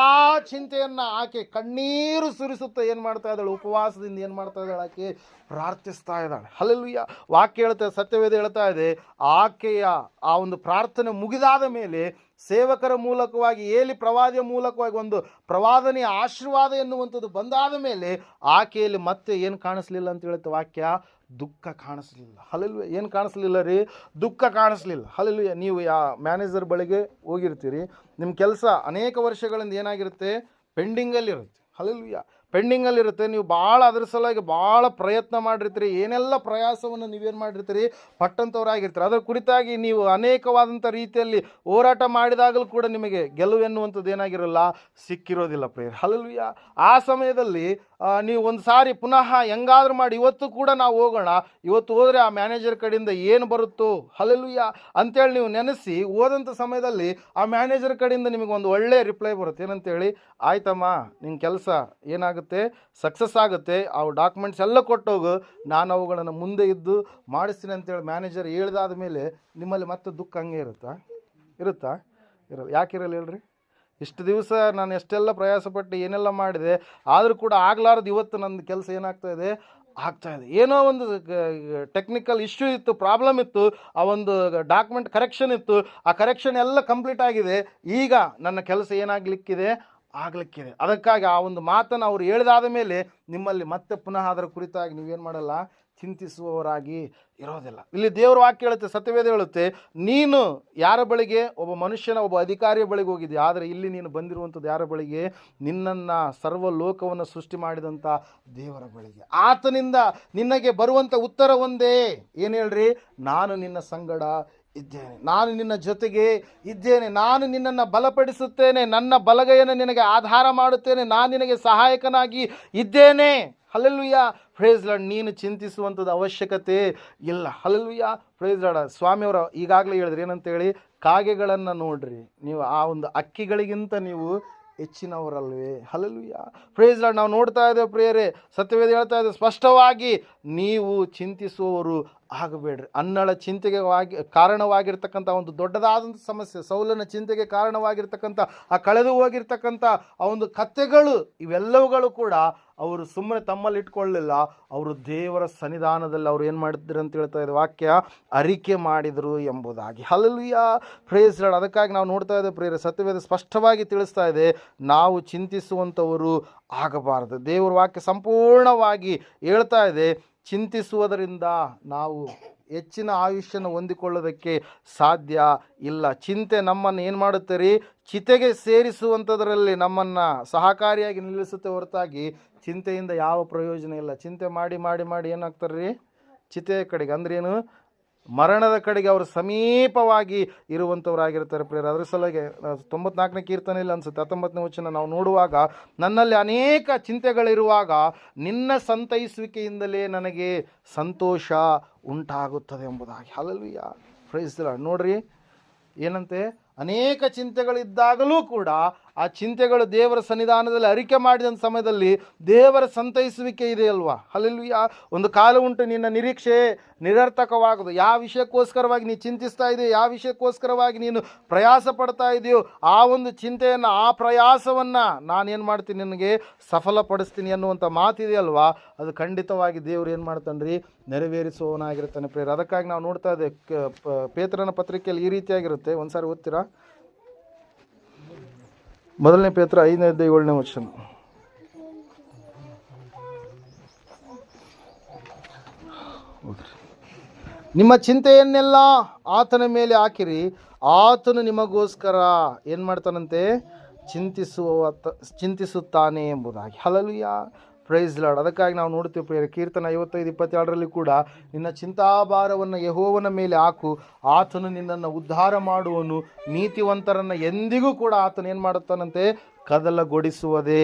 ಚಿಂತೆಯನ್ನು ಆಕೆ ಕಣ್ಣೀರು ಸುರಿಸುತ್ತಾ ಏನು ಮಾಡ್ತಾ ಇದ್ದಾಳೆ, ಉಪವಾಸದಿಂದ ಏನು ಮಾಡ್ತಾ ಇದ್ದಾಳೆ, ಆಕೆ ಪ್ರಾರ್ಥಿಸ್ತಾ ಇದ್ದಾಳೆ. ಹಲ್ಲೆಲೂಯಾ. ವಾಕ್ಯ ಹೇಳ್ತಾ, ಸತ್ಯವೇದ ಹೇಳ್ತಾ ಇದೆ, ಆಕೆಯ ಆ ಒಂದು ಪ್ರಾರ್ಥನೆ ಮುಗಿದಾದ ಮೇಲೆ ಸೇವಕರ ಮೂಲಕವಾಗಿ, ಏಲಿ ಪ್ರವಾದಿಯ ಮೂಲಕವಾಗಿ ಒಂದು ಪ್ರವಾದನೆಯ ಆಶೀರ್ವಾದ ಎನ್ನುವಂಥದ್ದು ಬಂದಾದ ಮೇಲೆ ಆಕೆಯಲ್ಲಿ ಮತ್ತೆ ಏನು ಕಾಣಿಸ್ಲಿಲ್ಲ ಅಂತ ಹೇಳುತ್ತೆ ವಾಕ್ಯ, ದುಃಖ ಕಾಣಿಸ್ಲಿಲ್ಲ. ಹಲ್ಲೆಲೂಯಾ. ಏನು ಕಾಣಿಸ್ಲಿಲ್ಲ ರೀ, ದುಃಖ ಕಾಣಿಸ್ಲಿಲ್ಲ. ಹಲ್ಲೆಲೂಯಾ. ನೀವು ಮ್ಯಾನೇಜರ್ ಬಳಿಗೆ ಹೋಗಿರ್ತೀರಿ, ನಿಮ್ಮ ಕೆಲಸ ಅನೇಕ ವರ್ಷಗಳಿಂದ ಏನಾಗಿರುತ್ತೆ, ಪೆಂಡಿಂಗಲ್ಲಿರುತ್ತೆ. ಹಲ್ಲೆಲೂಯಾ. ಪೆಂಡಿಂಗಲ್ಲಿರುತ್ತೆ. ನೀವು ಭಾಳ ಅದ್ರ ಸಲುವಾಗಿ ಭಾಳ ಪ್ರಯತ್ನ ಮಾಡಿರ್ತೀರಿ, ಏನೆಲ್ಲ ಪ್ರಯಾಸವನ್ನು ನೀವೇನು ಮಾಡಿರ್ತೀರಿ, ಪಟ್ಟಂಥವ್ರಾಗಿರ್ತೀರಿ. ಅದರ ಕುರಿತಾಗಿ ನೀವು ಅನೇಕವಾದಂಥ ರೀತಿಯಲ್ಲಿ ಹೋರಾಟ ಮಾಡಿದಾಗಲೂ ಕೂಡ ನಿಮಗೆ ಗೆಲುವು ಎನ್ನುವಂಥದ್ದು ಏನಾಗಿರಲ್ಲ, ಸಿಕ್ಕಿರೋದಿಲ್ಲ ಪ್ರಿಯರೇ. ಹಲ್ಲೆಲೂಯಾ. ಆ ಸಮಯದಲ್ಲಿ ನೀವು ಒಂದು ಸಾರಿ ಪುನಃ ಹೆಂಗಾದ್ರೂ ಮಾಡಿ ಇವತ್ತು ಕೂಡ ನಾವು ಹೋಗೋಣ, ಇವತ್ತು ಹೋದರೆ ಆ ಮ್ಯಾನೇಜರ್ ಕಡೆಯಿಂದ ಏನು ಬರುತ್ತೋ, ಹಲ್ಲೆಲೂಯಾ ಅಂತೇಳಿ ನೀವು ನೆನೆಸಿ ಹೋದಂಥ ಸಮಯದಲ್ಲಿ ಆ ಮ್ಯಾನೇಜರ್ ಕಡೆಯಿಂದ ನಿಮಗೆ ಒಂದು ಒಳ್ಳೆಯ ರಿಪ್ಲೈ ಬರುತ್ತೆ. ಏನಂತೇಳಿ, ಆಯ್ತಮ್ಮ ನಿನ್ನ ಕೆಲಸ ಏನಾಗುತ್ತೆ ಏನಾಗುತ್ತೆ, ಸಕ್ಸಸ್ ಆಗುತ್ತೆ. ಆ ಡಾಕ್ಯುಮೆಂಟ್ಸ್ ಎಲ್ಲ ಕೊಟ್ಟೋಗು, ನಾನು ಅವುಗಳನ್ನು ಮುಂದೆ ಇದ್ದು ಮಾಡಿಸ್ತೀನಿ ಅಂತೇಳಿ ಮ್ಯಾನೇಜರ್ ಹೇಳ್ದಾದ ಮೇಲೆ ನಿಮ್ಮಲ್ಲಿ ಮತ್ತೆ ದುಃಖ ಹಂಗೆ ಇರುತ್ತಾ? ಇರಲ್ಲ. ಯಾಕೆ ಇರಲ್ಲ ಹೇಳ್ರಿ? ಇಷ್ಟು ದಿವಸ ನಾನು ಎಷ್ಟೆಲ್ಲ ಪ್ರಯಾಸಪಟ್ಟು ಏನೆಲ್ಲ ಮಾಡಿದೆ, ಆದರೂ ಕೂಡ ಆಗಲಾರ್ದು ಇವತ್ತು ನನ್ನ ಕೆಲಸ ಏನಾಗ್ತಾಯಿದೆ, ಆಗ್ತಾಯಿದೆ. ಏನೋ ಒಂದು ಟೆಕ್ನಿಕಲ್ ಇಶ್ಯೂ ಇತ್ತು, ಪ್ರಾಬ್ಲಮ್ ಇತ್ತು, ಆ ಒಂದು ಡಾಕ್ಯುಮೆಂಟ್ ಕರೆಕ್ಷನ್ ಇತ್ತು, ಆ ಕರೆಕ್ಷನ್ ಎಲ್ಲ ಕಂಪ್ಲೀಟ್ ಆಗಿದೆ. ಈಗ ನನ್ನ ಕೆಲಸ ಏನಾಗಲಿಕ್ಕಿದೆ, ಅದಕ್ಕಾಗಿ ಆ ಒಂದು ಮಾತನ್ನು ಅವ್ರು ಹೇಳಿದಾದ ಮೇಲೆ ನಿಮ್ಮಲ್ಲಿ ಮತ್ತೆ ಪುನಃ ಅದರ ಕುರಿತಾಗಿ ನೀವೇನು ಮಾಡಲ್ಲ, ಚಿಂತಿಸುವವರಾಗಿ ಇರೋದಿಲ್ಲ. ಇಲ್ಲಿ ದೇವರ ವಾಕ್ಯ ಹೇಳುತ್ತೆ, ಸತ್ಯವೇದ ಹೇಳುತ್ತೆ, ನೀನು ಯಾರ ಬಳಿಗೆ, ಒಬ್ಬ ಮನುಷ್ಯನ, ಒಬ್ಬ ಅಧಿಕಾರಿಯ ಬಳಿಗೆ ಹೋಗಿದ್ದೆ, ಆದರೆ ಇಲ್ಲಿ ನೀನು ಬಂದಿರುವಂಥದ್ದು ಯಾರ ಬಳಿಗೆ, ನಿನ್ನನ್ನು ಸರ್ವ ಲೋಕವನ್ನು ಸೃಷ್ಟಿ ಮಾಡಿದಂಥ ದೇವರ ಬಳಿಗೆ. ಆತನಿಂದ ನಿನಗೆ ಬರುವಂಥ ಉತ್ತರ ಒಂದೇ, ಏನು ಹೇಳ್ರಿ, ನಾನು ನಿನ್ನ ಸಂಗಡ ಇದ್ದೇನೆ, ನಾನು ನಿನ್ನ ಜೊತೆಗೆ ಇದ್ದೇನೆ, ನಾನು ನಿನ್ನನ್ನು ಬಲಪಡಿಸುತ್ತೇನೆ, ನನ್ನ ಬಲಗೈಯನ್ನು ನಿನಗೆ ಆಧಾರ ಮಾಡುತ್ತೇನೆ, ನಾನು ನಿನಗೆ ಸಹಾಯಕನಾಗಿ ಇದ್ದೇನೆ. Hallelujah, praise Lord. ನೀನು ಚಿಂತಿಸುವಂಥದ್ದು ಅವಶ್ಯಕತೆ ಇಲ್ಲ. Hallelujah, praise lord. ಸ್ವಾಮಿಯವರ ಈಗಾಗಲೇ ಹೇಳಿದ್ರಿ ಏನಂತೇಳಿ, ಕಾಗೆಗಳನ್ನು ನೋಡ್ರಿ, ನೀವು ಆ ಒಂದು ಅಕ್ಕಿಗಳಿಗಿಂತ ನೀವು ಹೆಚ್ಚಿನವರಲ್ವೇ? Hallelujah, praise lord. ನಾವು ನೋಡ್ತಾ ಇದ್ದೇವೆ ಪ್ರಿಯರೇ, ಸತ್ಯವೇದ ಹೇಳ್ತಾ ಇದೆ ಸ್ಪಷ್ಟವಾಗಿ, ನೀವು ಚಿಂತಿಸುವವರು ಆಗಬೇಡ್ರಿ. ಅನ್ನಳ ಚಿಂತೆಗೆ ಕಾರಣವಾಗಿರ್ತಕ್ಕಂಥ ಒಂದು ದೊಡ್ಡದಾದಂಥ ಸಮಸ್ಯೆ, ಸೌಲನ ಚಿಂತೆಗೆ ಕಾರಣವಾಗಿರ್ತಕ್ಕಂಥ ಆ ಕಳೆದು ಹೋಗಿರ್ತಕ್ಕಂಥ ಆ ಒಂದು ಕಥೆಗಳು, ಇವೆಲ್ಲವುಗಳು ಕೂಡ ಅವರು ಸುಮ್ಮನೆ ತಮ್ಮಲ್ಲಿ ಇಟ್ಕೊಳ್ಳಲಿಲ್ಲ, ಅವರು ದೇವರ ಸನ್ನಿಧಾನದಲ್ಲಿ ಅವರು ಏನು ಮಾಡಿದ್ರು ಅಂತ ಹೇಳ್ತಾ ಇದೆ ವಾಕ್ಯ, ಅರಿಕೆ ಮಾಡಿದರು ಎಂಬುದಾಗಿ. Hallelujah, praise Lord. ಅದಕ್ಕಾಗಿ ನಾವು ನೋಡ್ತಾ ಇದ್ದೇವೆ ಪ್ರಿಯರೇ, ಸತ್ಯವೇದ ಸ್ಪಷ್ಟವಾಗಿ ತಿಳಿಸ್ತಾ ಇದೆ, ನಾವು ಚಿಂತಿಸುವಂಥವರು ಆಗಬಾರದು. ದೇವರ ವಾಕ್ಯ ಸಂಪೂರ್ಣವಾಗಿ ಹೇಳ್ತಾ ಇದೆ, ಚಿಂತಿಸುವುದರಿಂದ ನಾವು ಹೆಚ್ಚಿನ ಆಯುಷ್ಯನ ಹೊಂದಿಕೊಳ್ಳೋದಕ್ಕೆ ಸಾಧ್ಯ ಇಲ್ಲ. ಚಿಂತೆ ನಮ್ಮನ್ನು ಏನು ಮಾಡುತ್ತೆ ರೀ, ಚಿತೆಗೆ ಸೇರಿಸುವಂಥದ್ರಲ್ಲಿ ನಮ್ಮನ್ನು ಸಹಕಾರಿಯಾಗಿ ನಿಲ್ಲಿಸುತ್ತೆ ಹೊರತಾಗಿ ಚಿಂತೆಯಿಂದ ಯಾವ ಪ್ರಯೋಜನ ಇಲ್ಲ. ಚಿಂತೆ ಮಾಡಿ ಮಾಡಿ ಮಾಡಿ ಏನಾಗ್ತಾರೆ ರೀ, ಚಿತೆಯ ಕಡೆಗೆ, ಅಂದ್ರೇನು, ಮರಣದ ಕಡೆಗೆ ಅವರು ಸಮೀಪವಾಗಿ ಇರುವಂಥವರಾಗಿರ್ತಾರೆ ಪ್ರಿಯರು. ಅದರ ಸಲುವಾಗಿ 94ನೇ ಕೀರ್ತನೆಯಲ್ಲಿ ಅನಿಸುತ್ತೆ 19ನೇ ವಚನ ನಾವು ನೋಡುವಾಗ, ನನ್ನಲ್ಲಿ ಅನೇಕ ಚಿಂತೆಗಳಿರುವಾಗ ನಿನ್ನ ಸಂತೈಸುವಿಕೆಯಿಂದಲೇ ನನಗೆ ಸಂತೋಷ ಉಂಟಾಗುತ್ತದೆ ಎಂಬುದಾಗಿ. Hallelujah, praise the Lord. ನೋಡ್ರಿ ಏನಂತೆ, ಅನೇಕ ಚಿಂತೆಗಳಿದ್ದಾಗಲೂ ಕೂಡ ಆ ಚಿಂತೆಗಳು ದೇವರ ಸನ್ನಿಧಾನದಲ್ಲಿ ಅರಿಕೆ ಮಾಡಿದ ಸಮಯದಲ್ಲಿ ದೇವರ ಸಂತೈಸುವಿಕೆ ಇದೆ ಅಲ್ವಾ? ಹಲ್ಲೆಲೂಯ. ಒಂದು ಕಾಲ ಉಂಟು ನಿನ್ನ ನಿರೀಕ್ಷೆ ನಿರರ್ಥಕವಾಗೋದು. ಯಾವ ವಿಷಯಕ್ಕೋಸ್ಕರವಾಗಿ ನೀನು ಚಿಂತಿಸ್ತಾ ಇದೆಯೋ, ಯಾವ ವಿಷಯಕ್ಕೋಸ್ಕರವಾಗಿ ನೀನು ಪ್ರಯಾಸ ಪಡ್ತಾ ಇದೆಯೋ, ಆ ಒಂದು ಚಿಂತೆಯನ್ನು, ಆ ಪ್ರಯಾಸವನ್ನು ನಾನೇನು ಮಾಡ್ತೀನಿ, ನಿನಗೆ ಸಫಲಪಡಿಸ್ತೀನಿ ಅನ್ನುವಂಥ ಮಾತಿದೆ ಅಲ್ವಾ? ಅದು ಖಂಡಿತವಾಗಿ ದೇವರು ಏನು ಮಾಡ್ತಾನೆ ರೀ, ನೆರವೇರಿಸುವವನಾಗಿರ್ತಾನೆ ಪ್ರಿಯರು. ಅದಕ್ಕಾಗಿ ನಾವು ನೋಡ್ತಾ ಇದ್ದೇವೆ ಪೇತ್ರನ ಪತ್ರಿಕೆಯಲ್ಲಿ ಈ ರೀತಿಯಾಗಿರುತ್ತೆ. ಒಂದು ಸಾರಿ ಓದ್ತೀರಾ? 1 ಪೇತ್ರ 5:7 ವಚನ. ನಿಮ್ಮ ಚಿಂತೆಯನ್ನೆಲ್ಲ ಆತನ ಮೇಲೆ ಹಾಕಿರಿ, ಆತನು ನಿಮಗೋಸ್ಕರ ಏನು ಮಾಡ್ತಾನಂತೆ, ಚಿಂತಿಸುತ್ತಾನೆ ಎಂಬುದಾಗಿ. Hallelujah, praise Lord. ಅದಕ್ಕಾಗಿ ನಾವು ನೋಡ್ತೀವಿ ಪ್ರಿಯರೇ, ಕೀರ್ತನ 55:22 ಕೂಡ, ನಿನ್ನ ಚಿಂತಾಭಾರವನ್ನು ಯೆಹೋವನ ಮೇಲೆ ಹಾಕು, ಆತನು ನಿನ್ನನ್ನು ಉದ್ಧಾರ ಮಾಡುವನು, ನೀತಿವಂತರನ್ನು ಎಂದಿಗೂ ಕೂಡ ಆತನು ಏನು ಮಾಡುತ್ತಾನಂತೆ, ಕದಲಗೊಡಿಸುವುದೇ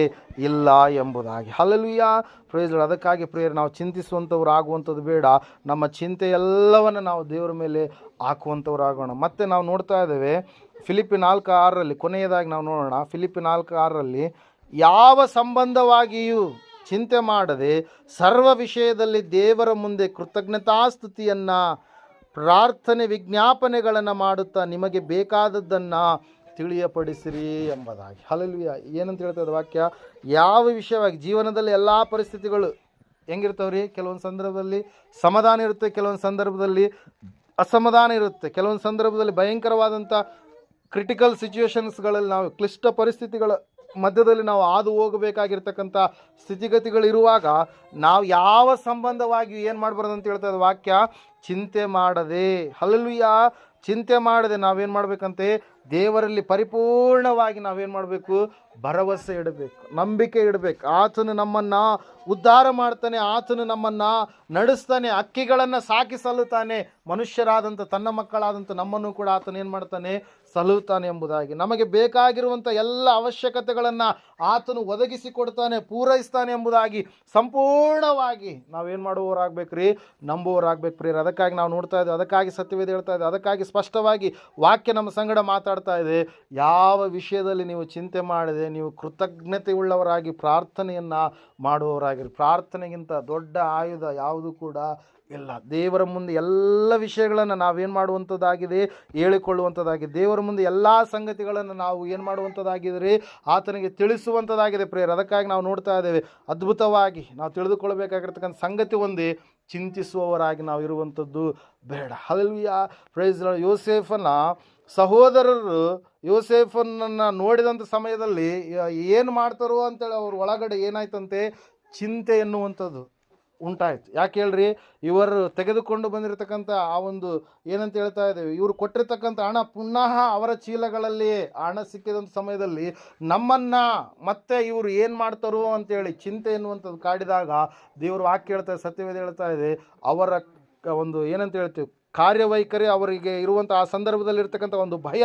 ಇಲ್ಲ ಎಂಬುದಾಗಿ. Hallelujah, praise Lord. ಅದಕ್ಕಾಗಿ ಪ್ರಿಯರೇ, ನಾವು ಚಿಂತಿಸುವಂಥವ್ರು ಆಗುವಂಥದ್ದು ಬೇಡ, ನಮ್ಮ ಚಿಂತೆ ಎಲ್ಲವನ್ನು ನಾವು ದೇವರ ಮೇಲೆ ಹಾಕುವಂಥವ್ರು ಆಗೋಣ. ಮತ್ತೆ ನಾವು ನೋಡ್ತಾ ಇದ್ದೇವೆ ಫಿಲಿಪ್ಪಿ 4:6 ಕೊನೆಯದಾಗಿ ನಾವು ನೋಡೋಣ. ಫಿಲಿಪ್ಪಿ 4:6 ಯಾವ ಸಂಬಂಧವಾಗಿಯೂ ಚಿಂತೆ ಮಾಡದೆ ಸರ್ವ ವಿಷಯದಲ್ಲಿ ದೇವರ ಮುಂದೆ ಕೃತಜ್ಞತಾಸ್ತುತಿಯನ್ನು ಪ್ರಾರ್ಥನೆ ವಿಜ್ಞಾಪನೆಗಳನ್ನು ಮಾಡುತ್ತಾ ನಿಮಗೆ ಬೇಕಾದದ್ದನ್ನು ತಿಳಿಯಪಡಿಸಿರಿ ಎಂಬುದಾಗಿ. ಹಲ್ಲೆಲೂಯ. ಏನಂತ ಹೇಳ್ತದೆ ವಾಕ್ಯ? ಯಾವ ವಿಷಯವಾಗಿ ಜೀವನದಲ್ಲಿ ಎಲ್ಲ ಪರಿಸ್ಥಿತಿಗಳು ಹೆಂಗಿರ್ತಾವ್ರಿ? ಕೆಲವೊಂದು ಸಂದರ್ಭದಲ್ಲಿ ಸಮಾಧಾನ ಇರುತ್ತೆ, ಕೆಲವೊಂದು ಸಂದರ್ಭದಲ್ಲಿ ಅಸಮಾಧಾನ ಇರುತ್ತೆ, ಕೆಲವೊಂದು ಸಂದರ್ಭದಲ್ಲಿ ಭಯಂಕರವಾದಂಥ ಕ್ರಿಟಿಕಲ್ ಸಿಚುವೇಶನ್ಸ್ಗಳಲ್ಲಿ, ನಾವು ಕ್ಲಿಷ್ಟ ಪರಿಸ್ಥಿತಿಗಳ ಮಧ್ಯದಲ್ಲಿ ನಾವು ಹಾದು ಹೋಗಬೇಕಾಗಿರ್ತಕ್ಕಂಥ ಸ್ಥಿತಿಗತಿಗಳಿರುವಾಗ ನಾವು ಯಾವ ಸಂಬಂಧವಾಗಿ ಏನು ಮಾಡಬಾರ್ದು ಅಂತ ಹೇಳ್ತದೆ ವಾಕ್ಯ? ಚಿಂತೆ ಮಾಡದೆ. ಹಲ್ಲೆಲೂಯ, ಚಿಂತೆ ಮಾಡದೆ ನಾವೇನು ಮಾಡಬೇಕಂತೆ? ದೇವರಲ್ಲಿ ಪರಿಪೂರ್ಣವಾಗಿ ನಾವೇನು ಮಾಡಬೇಕು? ಭರವಸೆ ಇಡಬೇಕು, ನಂಬಿಕೆ ಇಡಬೇಕು. ಆತನು ನಮ್ಮನ್ನು ಉದ್ಧಾರ ಮಾಡ್ತಾನೆ, ಆತನು ನಮ್ಮನ್ನು ನಡೆಸ್ತಾನೆ, ಅಕ್ಕಿಗಳನ್ನು ಸಾಕಿ ಸಲ್ಲುತ್ತಾನೆ, ಮನುಷ್ಯರಾದಂಥ ತನ್ನ ಮಕ್ಕಳಾದಂಥ ನಮ್ಮನ್ನು ಕೂಡ ಆತನು ಏನು ಮಾಡ್ತಾನೆ? ಸಲ್ಲುತ್ತಾನೆ ಎಂಬುದಾಗಿ. ನಮಗೆ ಬೇಕಾಗಿರುವಂಥ ಎಲ್ಲ ಅವಶ್ಯಕತೆಗಳನ್ನು ಆತನು ಒದಗಿಸಿ ಕೊಡ್ತಾನೆ, ಪೂರೈಸ್ತಾನೆ ಎಂಬುದಾಗಿ ಸಂಪೂರ್ಣವಾಗಿ ನಾವೇನು ಮಾಡುವವರಾಗಬೇಕ್ರಿ? ನಂಬುವವರಾಗಬೇಕು ಪ್ರಿಯರು. ಅದಕ್ಕಾಗಿ ನಾವು ನೋಡ್ತಾ ಇದ್ದೇವೆ, ಅದಕ್ಕಾಗಿ ಸತ್ಯವೇದ ಹೇಳ್ತಾ ಇದೆ, ಅದಕ್ಕಾಗಿ ಸ್ಪಷ್ಟವಾಗಿ ವಾಕ್ಯ ನಮ್ಮ ಸಂಗಡ ಮಾತಾಡಿ ಮಾತಾಡ್ತಾ ಇದೆ, ಯಾವ ವಿಷಯದಲ್ಲಿ ನೀವು ಚಿಂತೆ ಮಾಡದೆ ನೀವು ಕೃತಜ್ಞತೆ ಉಳ್ಳವರಾಗಿ ಪ್ರಾರ್ಥನೆಯನ್ನು ಮಾಡುವವರಾಗಿರಿ. ಪ್ರಾರ್ಥನೆಗಿಂತ ದೊಡ್ಡ ಆಯುಧ ಯಾವುದು ಕೂಡ ಇಲ್ಲ. ದೇವರ ಮುಂದೆ ಎಲ್ಲ ವಿಷಯಗಳನ್ನು ನಾವೇನು ಮಾಡುವಂಥದ್ದಾಗಿದೆ, ಹೇಳಿಕೊಳ್ಳುವಂಥದ್ದಾಗಿದೆ. ದೇವರ ಮುಂದೆ ಎಲ್ಲ ಸಂಗತಿಗಳನ್ನು ನಾವು ಏನು ಮಾಡುವಂಥದ್ದಾಗಿದ್ರೆ ಆತನಿಗೆ ತಿಳಿಸುವಂಥದ್ದಾಗಿದೆ ಪ್ರೇಯರ್. ಅದಕ್ಕಾಗಿ ನಾವು ನೋಡ್ತಾ ಇದ್ದೇವೆ, ಅದ್ಭುತವಾಗಿ ನಾವು ತಿಳಿದುಕೊಳ್ಳಬೇಕಾಗಿರ್ತಕ್ಕಂಥ ಸಂಗತಿ ಒಂದೇ, ಚಿಂತಿಸುವವರಾಗಿ ನಾವು ಇರುವಂಥದ್ದು ಬೇಡ. Hallelujah, praise Lord. ಯೋಸೇಫನ ಸಹೋದರರು ಯೋಸೇಫನನ್ನು ನೋಡಿದಂಥ ಸಮಯದಲ್ಲಿ ಏನು ಮಾಡ್ತಾರೋ ಅಂತೇಳಿ ಅವ್ರ ಒಳಗಡೆ ಏನಾಯ್ತಂತೆ, ಚಿಂತೆ ಎನ್ನುವಂಥದ್ದು ಉಂಟಾಯಿತು. ಯಾಕೆ ಹೇಳ್ರಿ, ಇವರು ತೆಗೆದುಕೊಂಡು ಬಂದಿರತಕ್ಕಂಥ ಆ ಒಂದು ಏನಂತ ಹೇಳ್ತಾ ಇದ್ದೇವೆ, ಇವರು ಕೊಟ್ಟಿರ್ತಕ್ಕಂಥ ಹಣ ಪುನಃ ಅವರ ಚೀಲಗಳಲ್ಲಿಯೇ ಹಣ ಸಿಕ್ಕಿದಂಥ ಸಮಯದಲ್ಲಿ ನಮ್ಮನ್ನು ಮತ್ತೆ ಇವರು ಏನು ಮಾಡ್ತಾರೋ ಅಂತೇಳಿ ಚಿಂತೆ ಎನ್ನುವಂಥದ್ದು ಕಾಡಿದಾಗ ದೇವರು ವಾಕ್ಯ ಹೇಳ್ತಾ ಇದೆ, ಸತ್ಯವೇದ ಹೇಳ್ತಾ ಇದೆ, ಅವರ ಒಂದು ಏನಂತ ಹೇಳ್ತೀವಿ ಕಾರ್ಯವೈಖರಿ, ಅವರಿಗೆ ಇರುವಂಥ ಆ ಸಂದರ್ಭದಲ್ಲಿರ್ತಕ್ಕಂಥ ಒಂದು ಭಯ,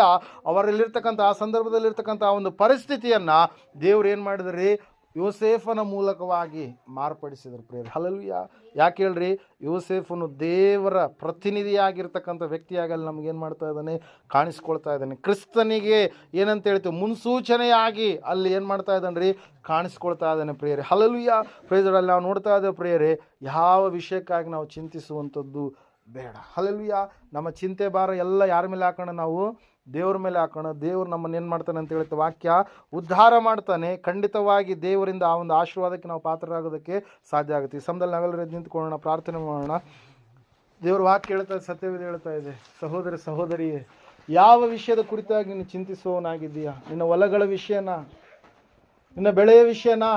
ಅವರಲ್ಲಿರ್ತಕ್ಕಂಥ ಆ ಸಂದರ್ಭದಲ್ಲಿರ್ತಕ್ಕಂಥ ಒಂದು ಪರಿಸ್ಥಿತಿಯನ್ನು ದೇವರು ಏನು ಮಾಡಿದ್ರಿ, ಯೋಸೇಫನ ಮೂಲಕವಾಗಿ ಮಾರ್ಪಡಿಸಿದರು ಪ್ರೇಯರ್. ಹಲ್ಲೆಲೂಯಾ. ಯಾಕೆ ಹೇಳ್ರಿ, ಯೋಸೇಫನು ದೇವರ ಪ್ರತಿನಿಧಿಯಾಗಿರ್ತಕ್ಕಂಥ ವ್ಯಕ್ತಿಯಾಗಲ್ಲಿ ನಮಗೇನು ಮಾಡ್ತಾ ಇದ್ದಾನೆ, ಕಾಣಿಸ್ಕೊಳ್ತಾ ಇದ್ದಾನೆ. ಕ್ರಿಸ್ತನಿಗೆ ಏನಂತ ಹೇಳ್ತೀವಿ, ಮುನ್ಸೂಚನೆಯಾಗಿ ಅಲ್ಲಿ ಏನು ಮಾಡ್ತಾ ಇದ್ದಾನೆ ರೀ, ಕಾಣಿಸ್ಕೊಳ್ತಾ ಇದ್ದಾನೆ ಪ್ರೇಯರೇ. Hallelujah, prayer. ಅಲ್ಲಿ ನಾವು ನೋಡ್ತಾ ಇದ್ದೇವೆ ಪ್ರೇಯರೇ, ಯಾವ ವಿಷಯಕ್ಕಾಗಿ ನಾವು ಚಿಂತಿಸುವಂಥದ್ದು ಬೇಡ. ಹಲ್ಲೆಲೂಯಾ. ನಮ್ಮ ಚಿಂತೆ ಭಾರ ಎಲ್ಲ ಯಾರ ಮೇಲೆ ಹಾಕೋಣ, ನಾವು ದೇವ್ರ ಮೇಲೆ ಹಾಕೋಣ. ದೇವ್ರು ನಮ್ಮನ್ನು ಏನು ಮಾಡ್ತಾನೆ ಅಂತ ಹೇಳ್ತಾ ವಾಕ್ಯ ಉದ್ಧಾರ ಮಾಡ್ತಾನೆ. ಖಂಡಿತವಾಗಿ ದೇವರಿಂದ ಆ ಒಂದು ಆಶೀರ್ವಾದಕ್ಕೆ ನಾವು ಪಾತ್ರರಾಗೋದಕ್ಕೆ ಸಾಧ್ಯ ಆಗುತ್ತೆ. ಈ ಸಮಯದಲ್ಲಿ ನಾವೆಲ್ಲರೂ ನಿಂತ್ಕೊಳ್ಳೋಣ, ಪ್ರಾರ್ಥನೆ ಮಾಡೋಣ. ದೇವ್ರ ವಾಕ್ಯ ಹೇಳ್ತಾ ಇದೆ, ಸತ್ಯವೇದ ಹೇಳ್ತಾ ಇದೆ, ಸಹೋದರ ಸಹೋದರಿಯೇ, ಯಾವ ವಿಷಯದ ಕುರಿತಾಗಿ ನೀನು ಚಿಂತಿಸುವವನಾಗಿದ್ದೀಯಾ? ನಿನ್ನ ಹೊಲಗಳ ವಿಷಯನಾ, ನಿನ್ನ ಬೆಳೆಯ ವಿಷಯನಾ,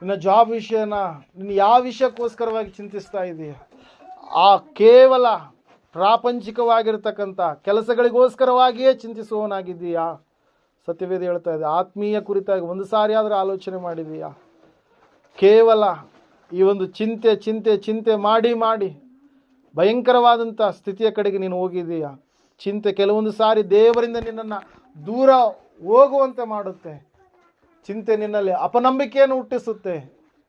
ನಿನ್ನ ಜಾಬ್ ವಿಷಯನಾ, ನಿನ್ನ ಯಾವ ವಿಷಯಕ್ಕೋಸ್ಕರವಾಗಿ ಚಿಂತಿಸ್ತಾ ಇದೆಯಾ? ಆ ಕೇವಲ ಪ್ರಾಪಂಚಿಕವಾಗಿರ್ತಕ್ಕಂಥ ಕೆಲಸಗಳಿಗೋಸ್ಕರವಾಗಿಯೇ ಚಿಂತಿಸುವವನಾಗಿದ್ದೀಯಾ? ಸತ್ಯವೇದ ಹೇಳ್ತಾ ಇದೆ, ಆತ್ಮೀಯ ಕುರಿತಾಗಿ ಒಂದು ಸಾರಿ ಆದರೂ ಆಲೋಚನೆ ಮಾಡಿದೀಯಾ? ಕೇವಲ ಈ ಒಂದು ಚಿಂತೆ ಚಿಂತೆ ಚಿಂತೆ ಮಾಡಿ ಮಾಡಿ ಭಯಂಕರವಾದಂಥ ಸ್ಥಿತಿಯ ಕಡೆಗೆ ನೀನು ಹೋಗಿದ್ದೀಯಾ? ಚಿಂತೆ ಕೆಲವೊಂದು ಸಾರಿ ದೇವರಿಂದ ನಿನ್ನನ್ನು ದೂರ ಹೋಗುವಂತೆ ಮಾಡುತ್ತೆ. ಚಿಂತೆ ನಿನ್ನಲ್ಲಿ ಅಪನಂಬಿಕೆಯನ್ನು ಹುಟ್ಟಿಸುತ್ತೆ.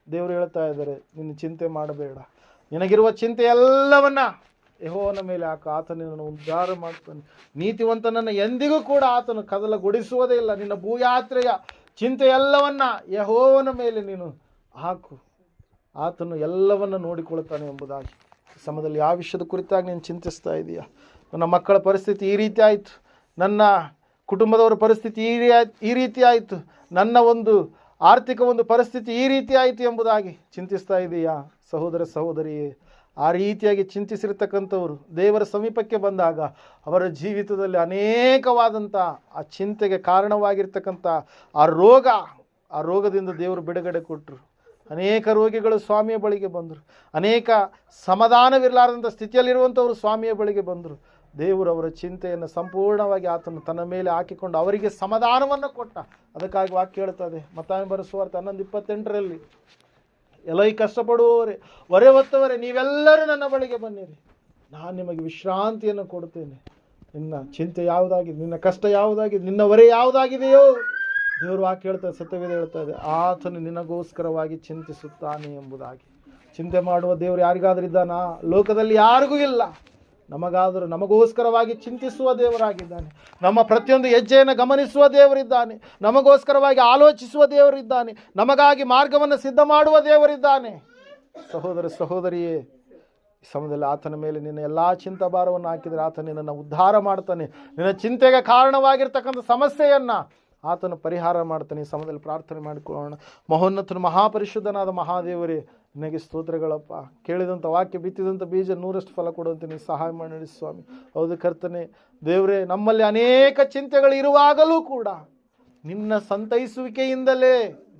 ದೇವರು ಹೇಳ್ತಾ ಇದ್ದಾರೆ, ನಿನ್ನ ಚಿಂತೆ ಮಾಡಬೇಡ, ನಿನಗಿರುವ ಚಿಂತೆ ಎಲ್ಲವನ್ನ ಯೆಹೋವನ ಮೇಲೆ ಹಾಕು, ಆತ ನಿನ್ನನ್ನು ಉದ್ಧಾರ ಮಾಡ್ತಾನೆ. ನೀತಿವಂತನನ್ನು ಎಂದಿಗೂ ಕೂಡ ಆತನು ಕದಲಗೊಡಿಸುವುದೇ ಇಲ್ಲ. ನಿನ್ನ ಭೂಯಾತ್ರೆಯ ಚಿಂತೆ ಎಲ್ಲವನ್ನ ಯೆಹೋವನ ಮೇಲೆ ನೀನು ಹಾಕು, ಆತನು ಎಲ್ಲವನ್ನ ನೋಡಿಕೊಳ್ತಾನೆ ಎಂಬುದಾಗಿ. ಸಮಯದಲ್ಲಿ ಯಾವ ವಿಷಯದ ಕುರಿತಾಗಿ ನೀನು ಚಿಂತಿಸ್ತಾ ಇದೀಯಾ? ನನ್ನ ಮಕ್ಕಳ ಪರಿಸ್ಥಿತಿ ಈ ರೀತಿ ಆಯಿತು, ನನ್ನ ಕುಟುಂಬದವರ ಪರಿಸ್ಥಿತಿ ಈ ರೀತಿ ಆಯಿತು, ನನ್ನ ಒಂದು ಆರ್ಥಿಕ ಒಂದು ಪರಿಸ್ಥಿತಿ ಈ ರೀತಿ ಆಯಿತು ಎಂಬುದಾಗಿ ಚಿಂತಿಸ್ತಾ ಇದೆಯಾ? ಸಹೋದರ ಸಹೋದರಿಯೇ, ಆ ರೀತಿಯಾಗಿ ಚಿಂತಿಸಿರ್ತಕ್ಕಂಥವರು ದೇವರ ಸಮೀಪಕ್ಕೆ ಬಂದಾಗ ಅವರ ಜೀವಿತದಲ್ಲಿ ಅನೇಕವಾದಂಥ ಆ ಚಿಂತೆಗೆ ಕಾರಣವಾಗಿರ್ತಕ್ಕಂಥ ಆ ರೋಗದಿಂದ ದೇವರು ಬಿಡುಗಡೆ ಕೊಟ್ಟರು. ಅನೇಕ ರೋಗಿಗಳು ಸ್ವಾಮಿಯ ಬಳಿಗೆ ಬಂದರು. ಅನೇಕ ಸಮಾಧಾನವಿರಲಾರದಂಥ ಸ್ಥಿತಿಯಲ್ಲಿರುವಂಥವರು ಸ್ವಾಮಿಯ ಬಳಿಗೆ ಬಂದರು. ದೇವರು ಅವರ ಚಿಂತೆಯನ್ನು ಸಂಪೂರ್ಣವಾಗಿ ಆತನು ತನ್ನ ಮೇಲೆ ಹಾಕಿಕೊಂಡು ಅವರಿಗೆ ಸಮಾಧಾನವನ್ನು ಕೊಟ್ಟ. ಅದಕ್ಕಾಗಿ ವಾಕ್ಯ ಹೇಳ್ತದೆ, ಮತ್ತಾಯ ಬರೆಸುವಾರ್ಥ 11:28 ಎಲ್ಲೈ ಕಷ್ಟಪಡುವವರೇ, ಹೊರೆ ಹೊತ್ತವರೇ, ನೀವೆಲ್ಲರೂ ನನ್ನ ಬಳಿಗೆ ಬನ್ನಿರಿ, ನಾನು ನಿಮಗೆ ವಿಶ್ರಾಂತಿಯನ್ನು ಕೊಡುತ್ತೇನೆ. ನಿನ್ನ ಚಿಂತೆ ಯಾವುದಾಗಿದೆ, ನಿನ್ನ ಕಷ್ಟ ಯಾವುದಾಗಿದೆ, ನಿನ್ನ ಹೊರೆ ಯಾವುದಾಗಿದೆಯೋ ದೇವರು ವಾಕ್ಯ ಹೇಳ್ತಾ ಇದೆ, ಸತ್ಯವೇದ ಹೇಳ್ತಾ ಇದೆ, ಆತನು ನಿನಗೋಸ್ಕರವಾಗಿ ಚಿಂತಿಸುತ್ತಾನೆ ಎಂಬುದಾಗಿ. ಚಿಂತೆ ಮಾಡುವ ದೇವರು ಯಾರಿಗಾದರೂ ಇದ್ದಾನಾ? ಲೋಕದಲ್ಲಿ ಯಾರಿಗೂ ಇಲ್ಲ. ನಮಗಾದರೂ ನಮಗೋಸ್ಕರವಾಗಿ ಚಿಂತಿಸುವ ದೇವರಾಗಿದ್ದಾನೆ. ನಮ್ಮ ಪ್ರತಿಯೊಂದು ಹೆಜ್ಜೆಯನ್ನು ಗಮನಿಸುವ ದೇವರಿದ್ದಾನೆ. ನಮಗೋಸ್ಕರವಾಗಿ ಆಲೋಚಿಸುವ ದೇವರಿದ್ದಾನೆ. ನಮಗಾಗಿ ಮಾರ್ಗವನ್ನು ಸಿದ್ಧ ಮಾಡುವ ದೇವರಿದ್ದಾನೆ. ಸಹೋದರ ಸಹೋದರಿಯೇ, ಈ ಸಮಯದಲ್ಲಿ ಆತನ ಮೇಲೆ ನಿನ್ನ ಎಲ್ಲ ಚಿಂತಾಭಾರವನ್ನು ಹಾಕಿದರೆ ಆತ ನಿನ್ನನ್ನು ಉದ್ಧಾರ ಮಾಡ್ತಾನೆ. ನಿನ್ನ ಚಿಂತೆಗೆ ಕಾರಣವಾಗಿರ್ತಕ್ಕಂಥ ಸಮಸ್ಯೆಯನ್ನು ಆತನು ಪರಿಹಾರ ಮಾಡ್ತಾನೆ. ಈ ಸಮಯದಲ್ಲಿ ಪ್ರಾರ್ಥನೆ ಮಾಡಿಕೊಳ್ಳೋಣ. ಮಹೋನ್ನತನು ಮಹಾಪರಿಶುದ್ಧನಾದ ಮಹಾದೇವರೇ, ನಿನಗೆ ಸ್ತೋತ್ರಗಳಪ್ಪ. ಕೇಳಿದಂಥ ವಾಕ್ಯ, ಬಿತ್ತಿದಂಥ ಬೀಜ 100ರಷ್ಟು ಫಲ ಕೊಡುವಂತೆ ನೀವು ಸಹಾಯ ಮಾಡಿ ಸ್ವಾಮಿ. ಹೌದು ಕರ್ತನೆ, ದೇವರೇ, ನಮ್ಮಲ್ಲಿ ಅನೇಕ ಚಿಂತೆಗಳು ಇರುವಾಗಲೂ ಕೂಡ ನಿನ್ನ ಸಂತೈಸುವಿಕೆಯಿಂದಲೇ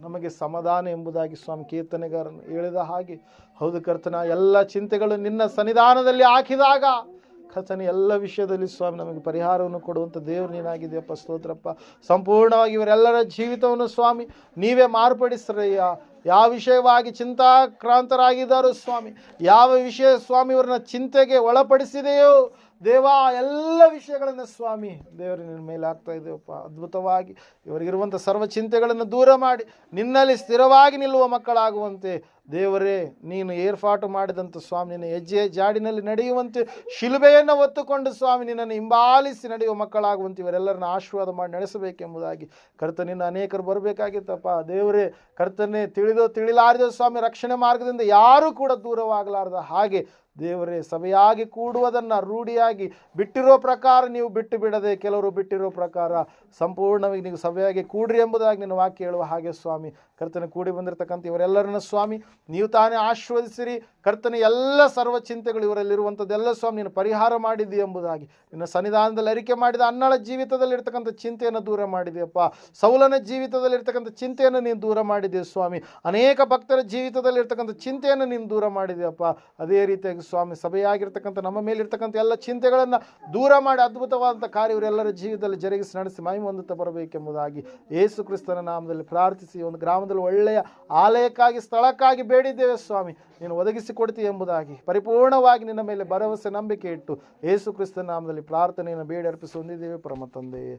ನಮಗೆ ಸಮಾಧಾನ ಎಂಬುದಾಗಿ ಸ್ವಾಮಿ ಕೀರ್ತನೆಗಾರನು ಹೇಳಿದ ಹಾಗೆ, ಹೌದು ಕರ್ತನ, ಎಲ್ಲ ಚಿಂತೆಗಳು ನಿನ್ನ ಸನ್ನಿಧಾನದಲ್ಲಿ ಹಾಕಿದಾಗ ಕರ್ತನೆ ಎಲ್ಲ ವಿಷಯದಲ್ಲಿ ಸ್ವಾಮಿ ನಮಗೆ ಪರಿಹಾರವನ್ನು ಕೊಡುವಂಥ ದೇವರು ನೀನಾಗಿದೆಯಪ್ಪ. ಸ್ತೋತ್ರಪ್ಪ. ಸಂಪೂರ್ಣವಾಗಿ ಇವರೆಲ್ಲರ ಜೀವಿತವನ್ನು ಸ್ವಾಮಿ ನೀವೇ ಮಾರ್ಪಡಿಸ್ರಯ್ಯ. ಯಾವ ವಿಷಯವಾಗಿ ಚಿಂತಾಕ್ರಾಂತರಾಗಿದ್ದಾರೋ ಸ್ವಾಮಿ, ಯಾವ ವಿಷಯ ಸ್ವಾಮಿ ಇವರನ್ನ ಚಿಂತೆಗೆ ಒಳಪಡಿಸಿದೆಯೋ ದೇವ ಎಲ್ಲ ವಿಷಯಗಳನ್ನು ಸ್ವಾಮಿ ದೇವರು ನಿನ್ನ ಮೇಲೆ ಆಗ್ತಾ ಇದ್ದೇವಪ್ಪ. ಅದ್ಭುತವಾಗಿ ಇವರಿಗಿರುವಂಥ ಸರ್ವ ಚಿಂತೆಗಳನ್ನು ದೂರ ಮಾಡಿ ನಿನ್ನಲ್ಲಿ ಸ್ಥಿರವಾಗಿ ನಿಲ್ಲುವ ಮಕ್ಕಳಾಗುವಂತೆ ದೇವರೇ ನೀನು ಏರ್ಪಾಟು ಮಾಡಿದಂಥ ಸ್ವಾಮಿ ನಿನ್ನ ಹೆಜ್ಜೆ ಜಾಡಿನಲ್ಲಿ ನಡೆಯುವಂತೆ ಶಿಲುಬೆಯನ್ನು ಹೊತ್ತುಕೊಂಡು ಸ್ವಾಮಿ ನಿನ್ನನ್ನು ಹಿಂಬಾಲಿಸಿ ನಡೆಯುವ ಮಕ್ಕಳಾಗುವಂತೆ ಇವರೆಲ್ಲರನ್ನ ಆಶೀರ್ವಾದ ಮಾಡಿ ನಡೆಸಬೇಕೆಂಬುದಾಗಿ ಕರ್ತನಿಂದ ಅನೇಕರು ಬರಬೇಕಾಗಿತ್ತಪ್ಪ. ದೇವರೇ ಕರ್ತನೇ ತಿಳಿಲಾರದೋ ಸ್ವಾಮಿ ರಕ್ಷಣೆ ಮಾರ್ಗದಿಂದ ಯಾರೂ ಕೂಡ ದೂರವಾಗಲಾರ್ದ ಹಾಗೆ ದೇವರೇ ಸಭೆಯಾಗಿ ಕೂಡುವುದನ್ನು ರೂಢಿಯಾಗಿ ಬಿಟ್ಟಿರೋ ಪ್ರಕಾರ ನೀವು ಬಿಟ್ಟು ಬಿಡದೆ ಕೆಲವರು ಬಿಟ್ಟಿರೋ ಪ್ರಕಾರ ಸಂಪೂರ್ಣವಾಗಿ ನೀವು ಸಭೆಯಾಗಿ ಕೂಡ್ರಿ ಎಂಬುದಾಗಿ ನಿನ್ನ ವಾಕ್ಯ ಹೇಳುವ ಹಾಗೆ ಸ್ವಾಮಿ ಕರ್ತನ ಕೂಡಿ ಬಂದಿರತಕ್ಕಂಥ ಇವರೆಲ್ಲರನ್ನ ಸ್ವಾಮಿ ನೀವು ತಾನೇ ಆಶೀರ್ವದಿಸಿರಿ. ಕರ್ತನ ಎಲ್ಲ ಸರ್ವ ಚಿಂತೆಗಳು ಇವರಲ್ಲಿರುವಂಥದ್ದೆಲ್ಲ ಸ್ವಾಮಿ ನೀನು ಪರಿಹಾರ ಮಾಡಿದ್ದೀ ಎಂಬುದಾಗಿ ನಿನ್ನ ಸನ್ನಿಧಾನದಲ್ಲಿ ಅರಿಕೆ ಮಾಡಿದ ಅನ್ನಳ ಜೀವಿತದಲ್ಲಿರ್ತಕ್ಕಂಥ ಚಿಂತೆಯನ್ನು ದೂರ ಮಾಡಿದೆಯಪ್ಪ. ಸೌಲನ ಜೀವಿತದಲ್ಲಿರ್ತಕ್ಕಂಥ ಚಿಂತೆಯನ್ನು ನೀನು ದೂರ ಮಾಡಿದೆಯಾ ಸ್ವಾಮಿ. ಅನೇಕ ಭಕ್ತರ ಜೀವಿತದಲ್ಲಿರ್ತಕ್ಕಂಥ ಚಿಂತೆಯನ್ನು ನೀನು ದೂರ ಮಾಡಿದೆಯಪ್ಪ. ಅದೇ ರೀತಿಯಾಗಿ ಸ್ವಾಮಿ ಸಭೆಯಾಗಿರ್ತಕ್ಕಂಥ ನಮ್ಮ ಮೇಲಿರ್ತಕ್ಕಂಥ ಎಲ್ಲ ಚಿಂತೆಗಳನ್ನು ದೂರ ಮಾಡಿ ಅದ್ಭುತವಾದಂಥ ಕಾರ್ಯ ಇವರೆಲ್ಲರ ಜೀವಿತದಲ್ಲಿ ಜರುಗಿಸಿ ನಡೆಸಿ ಮಹಿಮೆ ಹೊಂದುತ್ತಾ ಬರಬೇಕೆಂಬುದಾಗಿ ಯೇಸು ಕ್ರಿಸ್ತನ ನಾಮದಲ್ಲಿ ಪ್ರಾರ್ಥಿಸಿ ಒಂದು ಗ್ರಾಮದಲ್ಲಿ ಒಳ್ಳೆಯ ಆಲಯಕ್ಕಾಗಿ ಸ್ಥಳಕ್ಕಾಗಿ ಬೇಡಿದ್ದೇವೆ ಸ್ವಾಮಿ. ನೀನು ಒದಗಿಸಿ ಕೊಡ್ತೀಯ ಎಂಬುದಾಗಿ ಪರಿಪೂರ್ಣವಾಗಿ ನಿನ್ನ ಮೇಲೆ ಭರವಸೆ ನಂಬಿಕೆ ಇಟ್ಟು ಯೇಸು ಕ್ರಿಸ್ತನ ನಾಮದಲ್ಲಿ ಪ್ರಾರ್ಥನೆಯನ್ನು ಬೇಡಿ ಅರ್ಪಿಸಿ ಹೊಂದಿದ್ದೇವೆ ಪರಮ ತಂದೆಯೇ,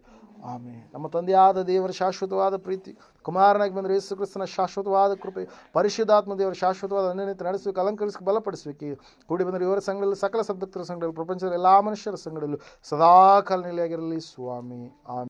ಆಮೆನ್. ನಮ್ಮ ತಂದೆಯಾದ ದೇವರ ಶಾಶ್ವತವಾದ ಪ್ರೀತಿ, ಕುಮಾರನಾಗಿ ಬಂದರೆ ಯೇಸು ಕ್ರಿಸ್ತನ ಶಾಶ್ವತವಾದ ಕೃಪೆ, ಪರಿಶುದ್ಧಾತ್ಮ ದೇವರ ಶಾಶ್ವತವಾದ ಅನ್ಯತೆ ನಡೆಸಬೇಕು, ಅಲಂಕರಿಸಿ ಬಲಪಡಿಸಬೇಕು. ಕೂಡಿ ಬಂದರೆ ಇವರ ಸಂಘದಲ್ಲಿ ಸಕಲ ಸದ್ಭಕ್ತರ ಸಂಘದಲ್ಲಿ ಪ್ರಪಂಚದ ಎಲ್ಲ ಮನುಷ್ಯರ ಸಂಘದಲ್ಲೂ ಸದಾಕಾಲ ನೆಲೆಯಾಗಿರಲಿ ಸ್ವಾಮಿ. ಆಮೆನ್.